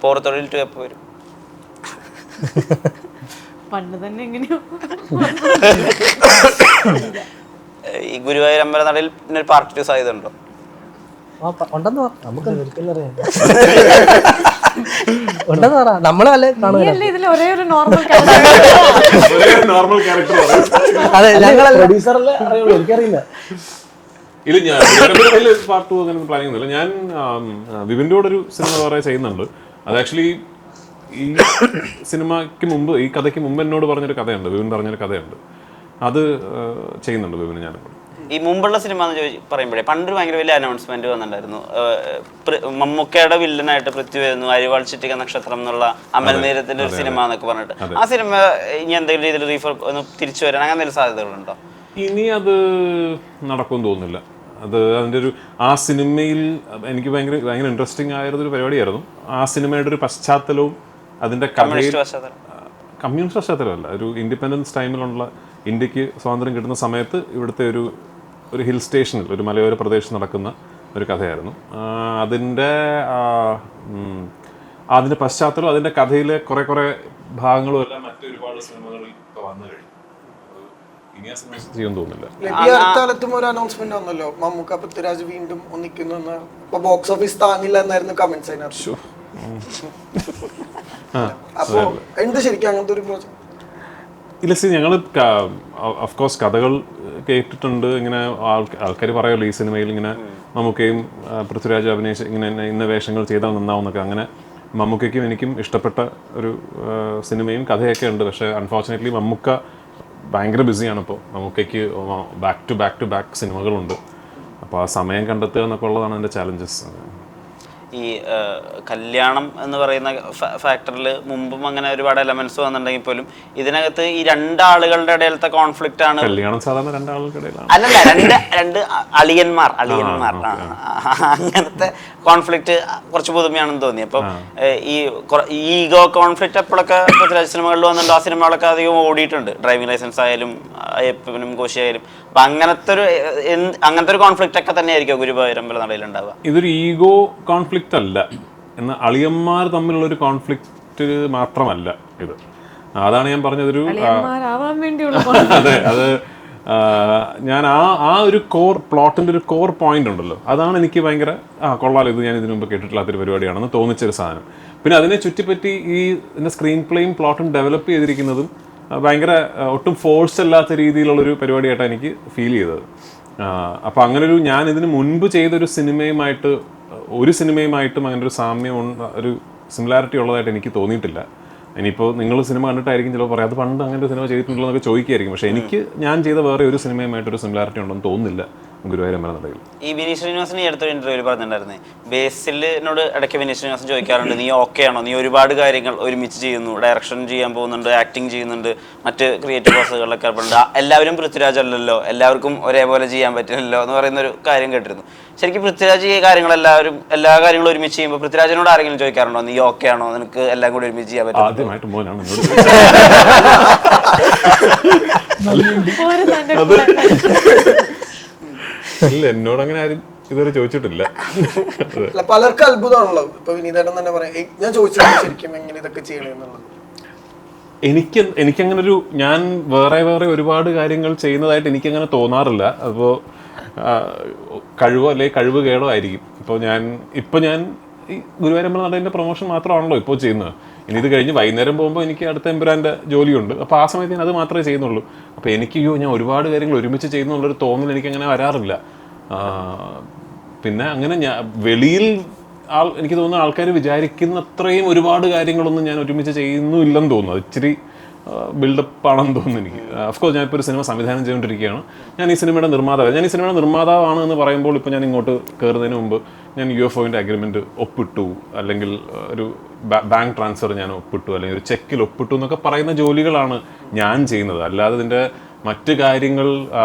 പോറത്തൊഴിൽ 2 എപ്പോൾ വരും? പണ്ട് തന്നെ എങ്ങനെയോ. ഈ ഗുരുവായൂർ അമ്പലനടയിൽ പിന്നെ ഒരു പാർട്ട് 2 സാധ്യത ഉണ്ടോ? ഉണ്ടെന്ന് നമുക്ക് ഒരിക്കലും അറിയാം. ഉണ്ടെന്ന് പറ, നമ്മളല്ലേ കാണുക. ഇതിൽ ഒരേ ഒരു നോർമൽ നോർമൽ ക്യാരക്ടർ. അതെ, ഞങ്ങളല്ല പ്രൊഡ്യൂസറല്ലേ അറിയുള്ളൂ, എനിക്കറിയില്ല. ഇല്ല, ഞാൻ പാർട്ട് 2 അങ്ങനെ പ്ലാനിങ് ഒന്നുമില്ല. ഞാൻ വിപിൻ്റെ കൂടെ ഒരു സിനിമ വേറെ ചെയ്യുന്നുണ്ട്. അത് ആക്ച്വലി ഈ സിനിമയ്ക്ക് മുമ്പ്, ഈ കഥയ്ക്ക് മുമ്പ് എന്നോട് പറഞ്ഞൊരു കഥയുണ്ട്, വിപിൻ പറഞ്ഞൊരു കഥയുണ്ട്, അത് ചെയ്യുന്നുണ്ട് വിപിന് ഞാനിപ്പോൾ. ഈ മുമ്പുള്ള സിനിമ എന്ന് പറയുമ്പോഴേ പണ്ടൊരു ഭയങ്കര വലിയ അനൗൺസ്മെന്റ് വന്നിട്ടുണ്ടായിരുന്നു. മമ്മൂക്കയുടെ വില്ലനായിട്ട് പൃഥ്വി വരുന്നു, അരിവാൾ ചുറ്റിക നക്ഷത്രം എന്നുള്ള അമൽ നീരത്തിന്റെ ഒരു സിനിമ എന്നൊക്കെ പറഞ്ഞിട്ട്. ആ സിനിമ ഇനി എന്തെങ്കിലും രീതിയിൽ റീഫർ ഒന്ന് തിരിച്ചു വരാൻ അങ്ങനെ എന്തെങ്കിലും സാധ്യതകളുണ്ടോ? ഇനി അത് നടക്കുമെന്ന് തോന്നുന്നില്ല. അത് അതിൻ്റെ ഒരു ആ സിനിമയിൽ എനിക്ക് ഭയങ്കര ഇൻട്രസ്റ്റിംഗ് ആയിരുന്നൊരു പരിപാടിയായിരുന്നു. ആ സിനിമയുടെ ഒരു പശ്ചാത്തലവും അതിൻ്റെ കമ്മ്യൂണിസ്റ്റ് പശ്ചാത്തലമല്ല, ഒരു ഇൻഡിപെൻഡൻസ് ടൈമിലുള്ള ഇന്ത്യക്ക് സ്വാതന്ത്ര്യം കിട്ടുന്ന സമയത്ത് ഇവിടുത്തെ ഒരു ഹിൽ സ്റ്റേഷനിൽ, ഒരു മലയോര പ്രദേശത്ത് നടക്കുന്ന ഒരു കഥയായിരുന്നു. അതിൻ്റെ പശ്ചാത്തലം, അതിൻ്റെ കഥയിലെ കുറേ ഭാഗങ്ങളും എല്ലാം മറ്റൊരുപാട് സിനിമകളിൽ ഇപ്പോൾ വന്നു കഴിഞ്ഞു. ഇനി ആ സിനിമ ചെയ്യാൻ തോന്നുന്നില്ല. ഈ അടുത്താലത്തും ഒരു അനൗൺസ്മെന്റ് വന്നല്ലോ, മമ്മൂക്ക പൃഥ്വിരാജ് വീണ്ടും ഒന്നിക്കുന്നു. ഇപ്പൊ ബോക്സ് ഓഫീസ് താങ്ങില്ല എന്നായിരുന്നു കമന്റ്സ് അതിനകത്ത്. അപ്പോ എന്ത് ശരിക്കും അങ്ങനത്തെ ഒരു പ്രോജക്ട്? ഇല്ല, ഞങ്ങൾ ഓഫ്കോഴ്സ് കഥകൾ കേട്ടിട്ടുണ്ട്. ഇങ്ങനെ ആൾക്കാർ പറയുമല്ലോ ഈ സിനിമയിൽ ഇങ്ങനെ മമ്മൂക്കയും പൃഥ്വിരാജ് അഭിനയിച്ച് ഇങ്ങനെ ഇന്ന വേഷങ്ങൾ ചെയ്താൽ നന്നാവുന്നൊക്കെ. അങ്ങനെ മമ്മൂക്കയ്ക്കും എനിക്കും ഇഷ്ടപ്പെട്ട ഒരു സിനിമയും കഥയൊക്കെ ഉണ്ട്. പക്ഷേ അൺഫോർച്ചുനേറ്റ്ലി മമ്മൂക്ക ഭയങ്കര ബിസിയാണ് ഇപ്പോൾ. മമ്മൂക്കയ്ക്ക് ബാക്ക് ടു ബാക്ക് സിനിമകളുണ്ട്. അപ്പോൾ ആ സമയം കണ്ടെത്തുക എന്നൊക്കെ ഉള്ളതാണ് എൻ്റെ ചാലഞ്ചസ്. ഈ കല്യാണം എന്ന് പറയുന്ന ഫാക്ടറിൽ മുമ്പും അങ്ങനെ ഒരുപാട് എലമെന്റ്സ് വന്നിട്ടുണ്ടെങ്കിൽ പോലും ഇതിനകത്ത് ഈ രണ്ടാളുകളുടെ ഇടയിലത്തെ കോൺഫ്ലിക്റ്റ് ആണ്. കല്യാണം സാധാരണ രണ്ടാളുകൾക്കിടയിലാണ്. അല്ലല്ല, രണ്ട് അളിയന്മാർ അങ്ങനത്തെ കോൺഫ്ലിക്റ്റ് കുറച്ച് പുതുമയാണെന്ന് തോന്നി. അപ്പം ഈ ഈഗോ കോൺഫ്ലിക്റ്റ് എപ്പോഴൊക്കെ പൃഥ്വിരാജ് സിനിമകളിൽ വന്നിട്ടുണ്ട്. ആ സിനിമകളൊക്കെ അധികം ഓടിയിട്ടുണ്ട്. ഡ്രൈവിംഗ് ലൈസൻസ് ആയാലും അയ്യപ്പനും കോശി ആയാലും. അപ്പൊ അങ്ങനത്തെ ഒരു കോൺഫ്ലിക്റ്റ് ഒക്കെ തന്നെയായിരിക്കും ഗുരുവായൂർ അമ്പലനടയിൽ ഉണ്ടാവുക. ഇതൊരു ഈഗോ കോൺഫ്ലിക്റ്റ് അല്ല, എന്നാൽ അളിയന്മാർ തമ്മിലുള്ള ഒരു കോൺഫ്ലിക്റ്റ് മാത്രമല്ല ഇത്. അതാണ് ഞാൻ പറഞ്ഞതൊരു അതെ, അത് ഞാൻ ആ ഒരു പ്ലോട്ടിന്റെ ഒരു കോർ പോയിന്റ് ഉണ്ടല്ലോ, അതാണ് എനിക്ക് ഭയങ്കര കൊള്ളാലോ, ഇത് ഞാൻ ഇതിനു മുമ്പ് കേട്ടിട്ടില്ലാത്തൊരു പരിപാടിയാണെന്ന് തോന്നിച്ചൊരു സാധനം. പിന്നെ അതിനെ ചുറ്റിപ്പറ്റി ഇതിന്റെ സ്ക്രീൻ പ്ലേയും പ്ലോട്ടും ഡെവലപ്പ് ചെയ്തിരിക്കുന്നതും ഭയങ്കര ഒട്ടും ഫോഴ്സ് അല്ലാത്ത രീതിയിലുള്ളൊരു പരിപാടിയായിട്ടാണ് എനിക്ക് ഫീൽ ചെയ്തത്. അപ്പോൾ അങ്ങനൊരു ഞാൻ ഇതിന് മുൻപ് ചെയ്തൊരു സിനിമയുമായിട്ടും അങ്ങനെ ഒരു സാമ്യം ഒരു സിമിലാരിറ്റി ഉള്ളതായിട്ട് എനിക്ക് തോന്നിയിട്ടില്ല. ഇനിയിപ്പോൾ നിങ്ങൾ സിനിമ കണ്ടിട്ടായിരിക്കും ചിലപ്പോൾ പറയാം അത് പണ്ട് അങ്ങനെ ഒരു സിനിമ ചെയ്തിട്ടുണ്ടോ എന്നൊക്കെ ചോദിക്കുകയായിരിക്കും. പക്ഷേ എനിക്ക് ഞാൻ ചെയ്ത വേറെ ഒരു സിനിമയുമായിട്ടൊരു സിമിലാരിറ്റി ഉണ്ടെന്ന് തോന്നുന്നില്ല ഗുരുവായൂർ അമ്പലനടയിൽ. ഈ വിനീത് ശ്രീനിവാസൻ ഈ അടുത്തൊരു ഇന്റർവ്യൂവിൽ പറഞ്ഞിട്ടുണ്ടായിരുന്നേ, ബേസിലിനോട് ഇടയ്ക്ക് വിനീത് ശ്രീനിവാസൻ ചോദിക്കാറുണ്ട്, നീ ഓക്കെ ആണോ, നീ ഒരുപാട് കാര്യങ്ങൾ ഒരുമിച്ച് ചെയ്യുന്നു, ഡയറക്ഷൻ ചെയ്യാൻ പോകുന്നുണ്ട്, ആക്ടിങ് ചെയ്യുന്നുണ്ട്, മറ്റ് ക്രിയേറ്റീവ് പ്രോസസ്സുകളിലൊക്കെ ഏർപ്പെടുന്നുണ്ട്, എല്ലാവരും പൃഥ്വിരാജ് അല്ലല്ലോ, എല്ലാവർക്കും ഒരേപോലെ ചെയ്യാൻ പറ്റില്ലല്ലോ എന്ന് പറയുന്നൊരു കാര്യം കേട്ടിരുന്നു. ശരിക്കും പൃഥ്വിരാജ് ഈ എല്ലാ കാര്യങ്ങളും ഒരുമിച്ച് ചെയ്യുമ്പോൾ പൃഥ്വിരാജിനോട് ആരെങ്കിലും ചോദിക്കാറുണ്ടോ, നീ ഓക്കെ ആണോ, നിനക്ക് എല്ലാം കൂടി ഒരുമിച്ച് ചെയ്യാൻ പറ്റും? ആദ്യമായിട്ട് മോനാണ് ഇല്ല, എന്നോട് അങ്ങനെ ആരും ഇതുവരെ ചോദിച്ചിട്ടില്ല. പലർക്കും അത്ഭുതമാണല്ലോ. ഇപ്പൊ വിനീതേട്ടൻ തന്നെ പറയാം, ഞാൻ ചോദിച്ചിട്ടുണ്ട് ശരിക്കും എങ്ങനെ ഇതൊക്കെ ചെയ്യണമെന്നുള്ളത്. എനിക്കങ്ങനെ ഞാൻ വേറെ ഒരുപാട് കാര്യങ്ങൾ ചെയ്യുന്നതായിട്ട് എനിക്കങ്ങനെ തോന്നാറില്ല. അപ്പോൾ കഴിവോ അല്ലെങ്കിൽ കഴിവ് കേടോ ആയിരിക്കും. ഇപ്പോൾ ഞാൻ ഈ ഗുരുവായൂർ അമ്പലനടയിൻ്റെ പ്രൊമോഷൻ മാത്രമാണല്ലോ ഇപ്പോൾ ചെയ്യുന്നത്. ഇനി ഇത് കഴിഞ്ഞ് വൈകുന്നേരം പോകുമ്പോൾ എനിക്ക് അടുത്ത എമ്പുരാൻ്റെ ജോലിയുണ്ട്. അപ്പോൾ ആ സമയത്ത് ഞാൻ അത് മാത്രമേ ചെയ്യുന്നുള്ളൂ. അപ്പോൾ ഞാൻ ഒരുപാട് കാര്യങ്ങൾ ഒരുമിച്ച് ചെയ്യുന്നുള്ളൊരു തോന്നൽ എനിക്കങ്ങനെ വരാറില്ല. പിന്നെ അങ്ങനെ വെളിയിൽ എനിക്ക് തോന്നുന്ന ആൾക്കാർ വിചാരിക്കുന്ന അത്രയും ഒരുപാട് കാര്യങ്ങളൊന്നും ഞാൻ ഒരുമിച്ച് ചെയ്യുന്നില്ലെന്ന് തോന്നുന്നു. അത് ഇച്ചിരി ബിൽഡപ്പ് ആണെന്ന് തോന്നുന്നു എനിക്ക്. ഓഫ്കോഴ്സ് ഞാനിപ്പോൾ ഒരു സിനിമ സംവിധാനം ചെയ്തുകൊണ്ടിരിക്കുകയാണ്. ഞാൻ ഈ സിനിമയുടെ നിർമ്മാതാവാണ് എന്ന് പറയുമ്പോൾ ഇപ്പോൾ ഞാൻ ഇങ്ങോട്ട് കയറുന്നതിന് മുമ്പ് ഞാൻ UFOൻ്റെ അഗ്രിമെൻറ്റ് ഒപ്പിട്ടു, അല്ലെങ്കിൽ ഒരു ബാങ്ക് ട്രാൻസ്ഫർ ഞാൻ ഒപ്പിട്ടു, അല്ലെങ്കിൽ ഒരു ചെക്കിൽ ഒപ്പിട്ടു എന്നൊക്കെ പറയുന്ന ജോലികളാണ് ഞാൻ ചെയ്യുന്നത്. അല്ലാതെ ഇതിൻ്റെ മറ്റ് കാര്യങ്ങൾ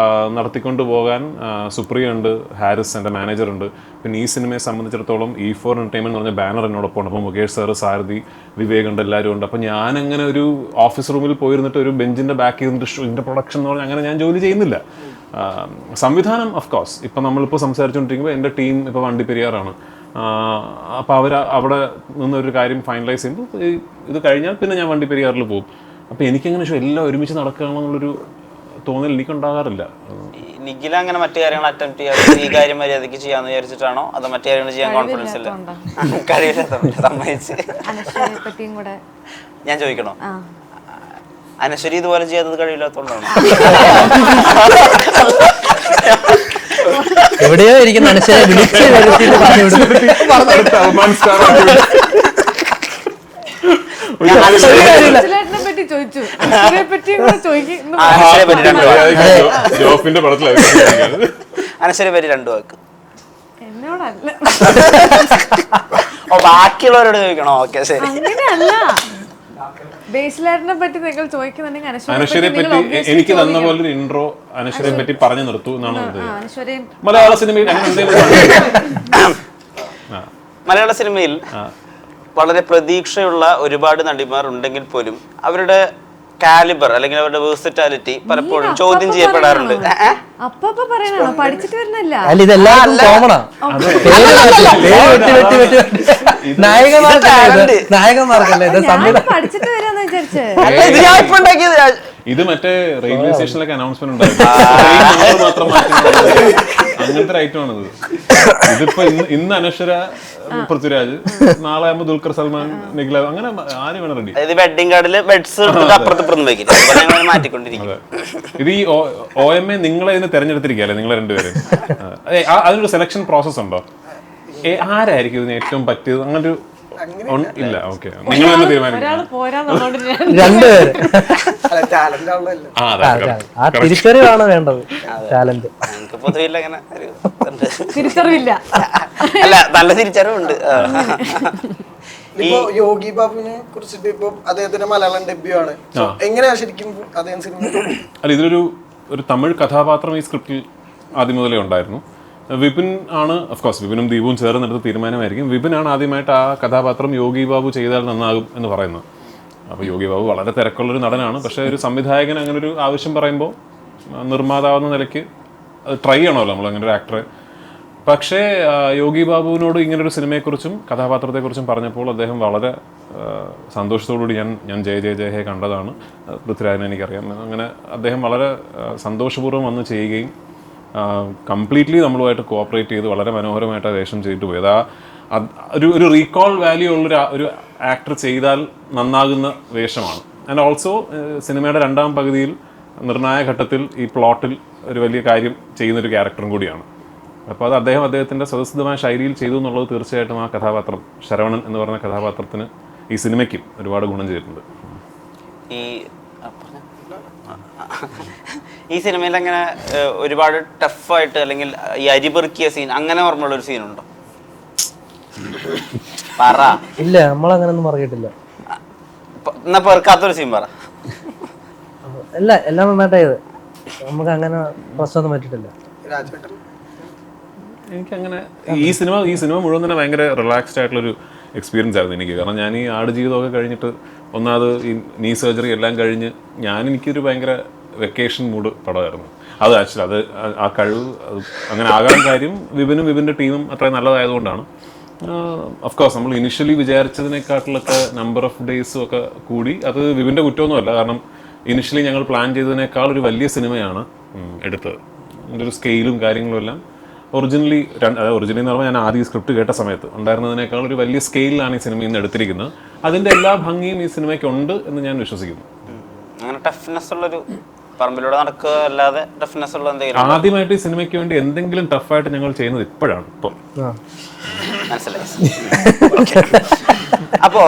നടത്തിക്കൊണ്ട് പോകാൻ സുപ്രിയ ഉണ്ട്, ഹാരിസ് എൻ്റെ മാനേജറുണ്ട്. പിന്നെ ഈ സിനിമയെ സംബന്ധിച്ചിടത്തോളം E4 എൻ്റർടൈൻമെൻറ്റ് എന്ന് പറഞ്ഞ ബാനർ എന്നോടൊപ്പം ഉണ്ട്. അപ്പോൾ മുകേഷ് സാറ്, സാരഥി, വിവേക് ഉണ്ട്, എല്ലാവരും ഉണ്ട്. അപ്പോൾ ഞാനങ്ങനെ ഒരു ഓഫീസ് റൂമിൽ പോയിരുന്നിട്ട് ഒരു ബെഞ്ചിൻ്റെ ബാക്കിൽ ഇരുന്നിട്ട് ഇതിൻ്റെ പ്രൊഡക്ഷൻ എന്ന് പറഞ്ഞാൽ അങ്ങനെ ഞാൻ ജോലി ചെയ്യുന്നില്ല. സംവിധാനം ഓഫ്കോഴ്സ് ഇപ്പം നമ്മളിപ്പോൾ സംസാരിച്ചുകൊണ്ടിരിക്കുമ്പോൾ എൻ്റെ ടീം ഇപ്പോൾ വണ്ടിപ്പെരിയാറാണ്. അപ്പോൾ അവിടെ നിന്നൊരു കാര്യം ഫൈനലൈസ് ചെയ്യുമ്പോൾ ഇത് കഴിഞ്ഞാൽ പിന്നെ ഞാൻ വണ്ടിപ്പെരിയാറിൽ പോകും. അപ്പോൾ എനിക്കങ്ങനെ എല്ലാം ഒരുമിച്ച് നടക്കുകയാണെന്നുള്ളൊരു തോന്നൽ എനിക്കുണ്ടാകാറില്ല. നിഖില അങ്ങനെ മറ്റു കാര്യങ്ങൾ അറ്റംപ്റ്റ് ചെയ്യാതെ ഈ കാര്യം മര്യാദയ്ക്ക് ചെയ്യാന്ന് വിചാരിച്ചിട്ടാണോ, അതോ മറ്റു കാര്യങ്ങൾ ചെയ്യാൻ കോൺഫിഡൻസ് ഇല്ല? കഴിയില്ലാത്തതുകൊണ്ട് സമ്മതിച്ച്. ഞാൻ ചോദിക്കണോ, അനശ്വരി ഇതുപോലെ ചെയ്യാത്തത് കഴിയില്ലാത്തതുകൊണ്ടാണ്? എവിടെയോ ഇരിക്കുന്ന അനശ്വരെ വിളിച്ച് അനശ്വരെ പറ്റി രണ്ടു വാക്ക്. എന്നോടല്ല, ബാക്കിയുള്ളവരോട് ചോദിക്കണോ? ഓക്കെ ശരി. ബേസിലേട്ടനെ പറ്റി നിങ്ങൾ ചോദിക്കുന്നുണ്ടെങ്കിൽ അനശ്വരെ പറ്റി എനിക്ക് തന്ന പോലെ ഇൻട്രോ അനശ്വരെ പറ്റി പറഞ്ഞു നിർത്തൂ എന്നാണ് മലയാള സിനിമയിൽ. മലയാള സിനിമയിൽ വളരെ പ്രതീക്ഷയുള്ള ഒരുപാട് നടിമാർ ഉണ്ടെങ്കിൽ പോലും അവരുടെ കാലിബർ അല്ലെങ്കിൽ അവരുടെ വേഴ്സിറ്റാലിറ്റി പലപ്പോഴും ചോദ്യം ചെയ്യപ്പെടാറുണ്ട്. ഇത് മറ്റേ റെയിൽവേ സ്റ്റേഷനിലൊക്കെ അനൗൺസ്മെന്റ് ഉണ്ടായിരുന്നു, അങ്ങനത്തെ ഒരു ഐറ്റം ആണിത്. ഇതിപ്പോ ഇന്ന് അനശ്വര പൃഥ്വിരാജ്, നാളെ ആകുമ്പോൾ ദുൽഖർ സൽമാൻ, നിഖില, അങ്ങനെ ആരും വേണം റെഡി. വെഡിങ് കാർഡിൽ മാറ്റിക്കൊണ്ടിരിക്കും. ഇത് ഈ OMA നിങ്ങളെ ഇതിന് തെരഞ്ഞെടുത്തിരിക്കുകയല്ലേ, നിങ്ങളെ രണ്ടുപേരും? അതിനൊരു സെലക്ഷൻ പ്രോസസ് ഉണ്ടോ? ആരായിരിക്കും ഇതിന് ഏറ്റവും പറ്റിയത്? അങ്ങനൊരു ഇല്ല, ഓക്കെ, നിങ്ങൾ തന്നെ തീരുമാനിക്കും. ഒരാൾ പോരാന്നുള്ളതുകൊണ്ട് ഞാൻ രണ്ടുപേര് അല്ല ടാലന്റ് ആണല്ലോ. ആ, അതെ, correct. ആ തിരിച്ചറിവാണ് വേണ്ടത്. ടാലന്റ് ഞങ്ങൾക്ക് പൊതുവില്ല അങ്ങനെ ഒരു ഇതുണ്ട്. തിരിച്ചറിവില്ല. അല്ല, നല്ല തിരിച്ചറിവുണ്ട്. ഇപ്പൊ യോഗി ബാബുവിനെ കുറിച്ചിട്ട് ഇപ്പൊ അദ്ദേഹത്തിന്റെ മലയാളം ഡെബ്യൂ ആണ്. എങ്ങനെയാ ശരിക്കും അദ്ദേഹം സിനിമ? അല്ല, ഒരു തമിഴ് കഥാപാത്രം ഈ സ്ക്രിപ്റ്റിൽ ആദ്യം മുതലേ ഉണ്ടായിരുന്നു. വിപിൻ ആണ്, ഓഫ്കോഴ്സ് വിപിനും ദീപും ചേർന്നെടുത്ത തീരുമാനമായിരിക്കും. വിപിനാണ് ആദ്യമായിട്ട് ആ കഥാപാത്രം യോഗി ബാബു ചെയ്താൽ നന്നാകും എന്ന് പറയുന്നത്. അപ്പോൾ യോഗി ബാബു വളരെ തിരക്കുള്ളൊരു നടനാണ്. പക്ഷേ ഒരു സംവിധായകൻ അങ്ങനെ ഒരു ആവശ്യം പറയുമ്പോൾ നിർമ്മാതാവെന്ന നിലയ്ക്ക് അത് ട്രൈ ചെയ്യണമല്ലോ നമ്മൾ അങ്ങനെ ഒരു ആക്ടറെ. പക്ഷേ യോഗി ബാബുവിനോട് ഇങ്ങനൊരു സിനിമയെക്കുറിച്ചും കഥാപാത്രത്തെക്കുറിച്ചും പറഞ്ഞപ്പോൾ അദ്ദേഹം വളരെ സന്തോഷത്തോടുകൂടി ഞാൻ ജയ ജയ ജയ ഹേ കണ്ടതാണ്, പൃഥ്വിരാജിനെ എനിക്കറിയാം, അങ്ങനെ അദ്ദേഹം വളരെ സന്തോഷപൂർവ്വം വന്ന് ചെയ്യുകയും കംപ്ലീറ്റ്ലി നമ്മളുമായിട്ട് കോഓപ്പറേറ്റ് ചെയ്ത് വളരെ മനോഹരമായിട്ട് ആ വേഷം ചെയ്തിട്ട് പോയത്. ഒരു റീകോൾ വാല്യൂ ഉള്ളൊരു ഒരു ആക്ടർ ചെയ്താൽ നന്നാകുന്ന വേഷമാണ്. ആൻഡ് ഓൾസോ സിനിമയുടെ രണ്ടാം പകുതിയിൽ നിർണായക ഘട്ടത്തിൽ ഈ പ്ലോട്ടിൽ ഒരു വലിയ കാര്യം ചെയ്യുന്നൊരു ക്യാരക്ടറും കൂടിയാണ്. അപ്പോൾ അത് അദ്ദേഹത്തിൻ്റെ സ്വതസിദ്ധമായ ശൈലിയിൽ ചെയ്തു എന്നുള്ളത് തീർച്ചയായിട്ടും ആ കഥാപാത്രം, ശരവണൻ എന്ന് പറഞ്ഞ കഥാപാത്രത്തിന്, ഈ സിനിമയ്ക്കും ഒരുപാട് ഗുണം ചെയ്തിട്ടുണ്ട്. ഈ സിനിമയിൽ അങ്ങനെ ഒരുപാട് ടഫായിട്ട് അല്ലെങ്കിൽ ഈ അരിപെറുക്കിയ സീൻ അങ്ങനെ ഓർമ്മയുള്ള ഒരു സീനുണ്ടോ? പറ. ഇല്ല, നമ്മളങ്ങനൊന്നും പറഞ്ഞിട്ടില്ല. എന്നാ പെറുക്കാത്തൊരു സീൻ പറ. അല്ല, എല്ലാം നന്നായിട്ടായത്. നമുക്ക് അങ്ങനെ പ്രശ്നമൊന്നും പറ്റിയിട്ടില്ല. എനിക്കങ്ങനെ ഈ സിനിമ മുഴുവൻ തന്നെ ഭയങ്കര റിലാക്സ്ഡ് ആയിട്ടുള്ളൊരു എക്സ്പീരിയൻസ് ആയിരുന്നു എനിക്ക്. കാരണം ഞാൻ ഈ ആടുജീവിതമൊക്കെ കഴിഞ്ഞിട്ട്, ഒന്നാമത് ഈ നീ സർജറി എല്ലാം കഴിഞ്ഞ് എനിക്കൊരു ഭയങ്കര വെക്കേഷൻ മൂഡ് പടമായിരുന്നു അത്. ആക്ച്വലി അത് ആ കഴിവ് അങ്ങനെ ആകാൻ കാര്യം വിപിൻ്റെ ടീമും അത്രയും നല്ലതായതുകൊണ്ടാണ്. ഓഫ്കോഴ്സ് നമ്മൾ ഇനിഷ്യലി വിചാരിച്ചതിനെക്കാട്ടിലൊക്കെ നമ്പർ ഓഫ് ഡേയ്സും ഒക്കെ കൂടി. അത് വിപിൻ്റെ കുറ്റമൊന്നുമല്ല, കാരണം ഇനിഷ്യലി ഞങ്ങൾ പ്ലാൻ ചെയ്തതിനേക്കാൾ ഒരു വലിയ സിനിമയാണ് എടുത്തത്. അതിൻ്റെ ഒരു സ്കെയിലും കാര്യങ്ങളും എല്ലാം ഒറിജിനലി എന്ന് പറഞ്ഞാൽ ഞാൻ ആദ്യം സ്ക്രിപ്റ്റ് കേട്ട സമയത്ത് ഉണ്ടായിരുന്നതിനേക്കാൾ ഒരു വലിയ സ്കെയിലാണ് ഈ സിനിമയിൽ നിന്ന് എടുത്തിരിക്കുന്നത്. അതിൻ്റെ എല്ലാ ഭംഗിയും ഈ സിനിമയ്ക്ക് ഉണ്ട് എന്ന് ഞാൻ വിശ്വസിക്കുന്നു. അങ്ങനെ ടഫ്നെസ് ഉള്ളൊരു പറമ്പിലൂടെ നടക്കുക അല്ലാതെ ടഫ്നെസ് ഉള്ള എന്തെങ്കിലും ആദ്യമായിട്ട് ഈ സിനിമയ്ക്ക് വേണ്ടി എന്തെങ്കിലും ടഫായിട്ട് ഞങ്ങൾ ചെയ്യുന്നത് ഇപ്പോഴാണ്. ഇപ്പം മനസ്സിലായി. അപ്പോ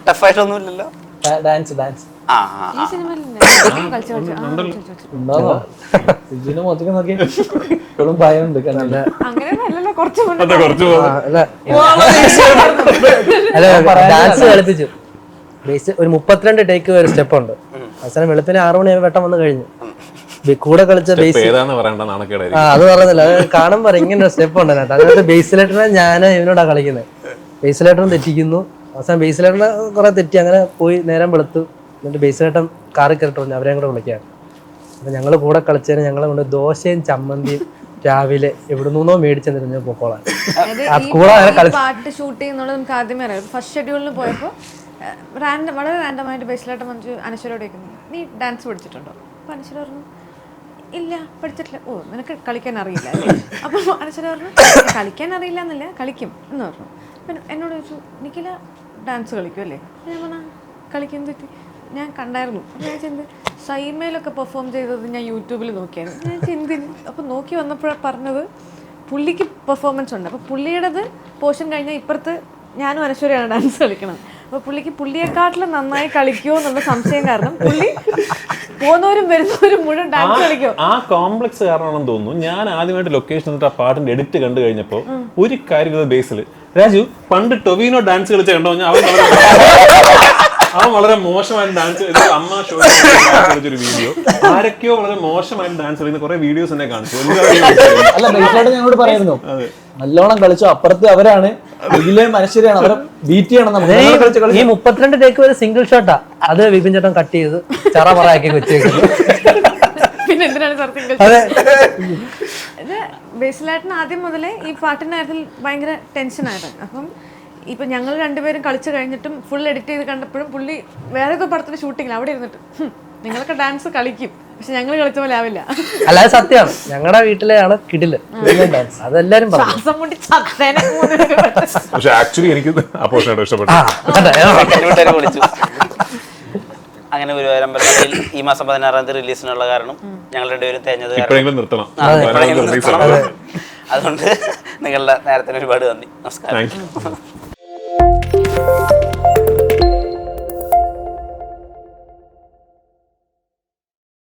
ടഫായിട്ടൊന്നുമില്ലല്ലോ. ഡാൻസ് ഈ സിനിമയിൽ കളിച്ചു ഉണ്ടാവോ? സിജുവിന്റെ മുഖത്തേക്ക് നോക്കി ഇപ്പോഴും ഭയമുണ്ട്. അങ്ങനെയല്ലല്ലോ, കുറച്ച് ഡാൻസ് കളിപ്പിച്ചു. ബേസ് ഒരു 32 ടേക്ക് ഒരു സ്റ്റെപ്പ് ഉണ്ട്. അവസാനം വെളുപ്പിന് 6 മണി വെട്ടം വന്ന് കഴിഞ്ഞു. കൂടെ കളിച്ച ബേസ് അത് പറഞ്ഞില്ല, അത് കാണുമ്പോ ഇങ്ങനെ സ്റ്റെപ്പ് ഉണ്ട് കേട്ടോ. അതിനകത്ത് ബേസിലേട്ടനെ ഞാൻ ഇവനോടാ കളിക്കുന്നത്. ബേസിലേട്ടനും തെറ്റിക്കുന്നു. അവസാനം ബേസിലേട്ടനെ കുറെ തെറ്റി. അങ്ങനെ പോയി നേരം വെളുത്തു. എന്നിട്ട് ബേസിലേട്ടൻ കാറിൽ കയറിട്ട് പറഞ്ഞു അവരെയും കൂടെ വിളിക്കാൻ. അപ്പൊ ഞങ്ങൾ കൂടെ കളിച്ചതിന് ഞങ്ങളെ കൊണ്ട് ദോശയും ചമ്മന്തിയും രാവിലെ എവിടെ നിന്നോ മേടിച്ചെന്നിരുന്നു പൊക്കോളാൻ. പാട്ട് ഷൂട്ട് ചെയ്യുന്നുള്ളത് നമുക്ക് ആദ്യമേ അറിയാം. ഫസ്റ്റ് ഷെഡ്യൂളിന് പോയപ്പോൾ വളരെ റാൻഡമായിട്ട് ബേസിലായിട്ട് മഞ്ജു അനശ്വരോട് ചോദിക്കുന്നു, നീ ഡാൻസ് പഠിച്ചിട്ടുണ്ടോ? അപ്പോൾ അനശ്വര പറഞ്ഞു ഇല്ല പഠിച്ചിട്ടില്ല. ഓ നിനക്ക് കളിക്കാൻ അറിയില്ല അല്ലേ? അപ്പോൾ അനശ്വര പറഞ്ഞു കളിക്കാൻ അറിയില്ല എന്നല്ല, കളിക്കും എന്ന് പറഞ്ഞു. അപ്പം എന്നോട് ചോദിച്ചു നിഖില ഡാൻസ് കളിക്കും അല്ലേ? ഞാൻ പറഞ്ഞാൽ കളിക്കും തെറ്റി ഞാൻ കണ്ടായിരുന്നു. അപ്പോൾ ഞാൻ ചെന്ത് സൈമയിലൊക്കെ പെർഫോം ചെയ്തത് ഞാൻ യൂട്യൂബിൽ നോക്കിയായിരുന്നു. ഞാൻ ചെന്തിന് അപ്പോൾ നോക്കി വന്നപ്പോഴാണ് പറഞ്ഞത് പുള്ളിക്ക് പെർഫോമൻസ് ഉണ്ട്. അപ്പോൾ പുള്ളിയുടേത് പോർഷൻ കഴിഞ്ഞാൽ ഇപ്പുറത്ത് ഞാനും അനശ്വരയാണ് ഡാൻസ് കളിക്കണം. അപ്പോൾ പുള്ളിയെക്കാട്ടിലും നന്നായി കളിക്കുമോ എന്നുള്ള സംശയം കാരണം പുള്ളി പോകുന്നവരും വരുന്നവരും മുഴുവൻ ഡാൻസ് കളിക്കും. ആ കോംപ്ലക്സ് കാരണമാണെന്ന് തോന്നുന്നു. ഞാൻ ആദ്യമായിട്ട് ലൊക്കേഷൻ എന്നിട്ട് ആ പാട്ടിന്റെ എഡിറ്റ് കണ്ടു കഴിഞ്ഞപ്പോൾ ഒരു കാര്യം ബേസിൽ രാജു പണ്ട് ടൊവിനോ ഡാൻസ് കളിച്ച കണ്ടോ അവൻ വളരെ മോശമായിട്ട് ഡാൻസ് അമ്മ ഷോ കളിച്ചൊരു വീഡിയോ. ആരൊക്കെയോ വളരെ മോശമായിട്ട് ഡാൻസ് കളിക്കുന്ന കുറെ വീഡിയോസ് എന്നെ കാണിച്ചു. അല്ല ബേസിലായിട്ട് ഞങ്ങളോട് പറയായിരുന്നു നല്ലോണം കളിച്ചു, അപ്പുറത്ത് അവരാണ് ഇതിലെ മനുഷ്യരാണ്, അവരെ ബീറ്റ് ചെയ്യണം. ഈ 32 ടേക്ക് ഒരു സിംഗിൾ ഷോട്ടാ. അത് വിപിൻ ചേട്ടൻ കട്ട് ചെയ്ത് ചറ പറയാക്കി വെച്ചേക്കുന്നു. പിന്നെ എന്തിനാണ് ബേസിലായിട്ടിന് ആദ്യം മുതലേ ഈ പാട്ടിന്റെ കാര്യത്തിൽ ഭയങ്കര ടെൻഷനായിരുന്നു. അപ്പം ഇപ്പൊ ഞങ്ങൾ രണ്ടുപേരും കളിച്ചു കഴിഞ്ഞിട്ടും ഫുൾ എഡിറ്റ് ചെയ്ത് കണ്ടപ്പോഴും പുള്ളി വേറെ ഏതോ പടത്തിന്റെ ഷൂട്ടിങ്ങിൽ അവിടെ ഇരുന്നിട്ട് നിങ്ങളൊക്കെ ഡാൻസ് കളിക്കും പക്ഷെ ഞങ്ങൾ കളിച്ച പോലെ ആവില്ല. അല്ലാതെ സത്യമാണ് ഞങ്ങളുടെ വീട്ടിലെയാണ് കിടില് ഡാൻസ്. അതെല്ലാരും പക്ഷെ ആക്ച്വലി എനിക്ക് ഇഷ്ടപ്പെട്ടു. അങ്ങനെ ഗുരുവായൂരമ്പലത്തിൽ ഈ മാസം 16-ാം തീയതി റിലീസിനുള്ള കാരണം ഞങ്ങൾ രണ്ടുപേരും തേഞ്ഞത് നിർത്തണം. അതുകൊണ്ട് നിങ്ങളുടെ നേരത്തിന് ഒരുപാട് നന്ദി. നമസ്കാരം. Thank you.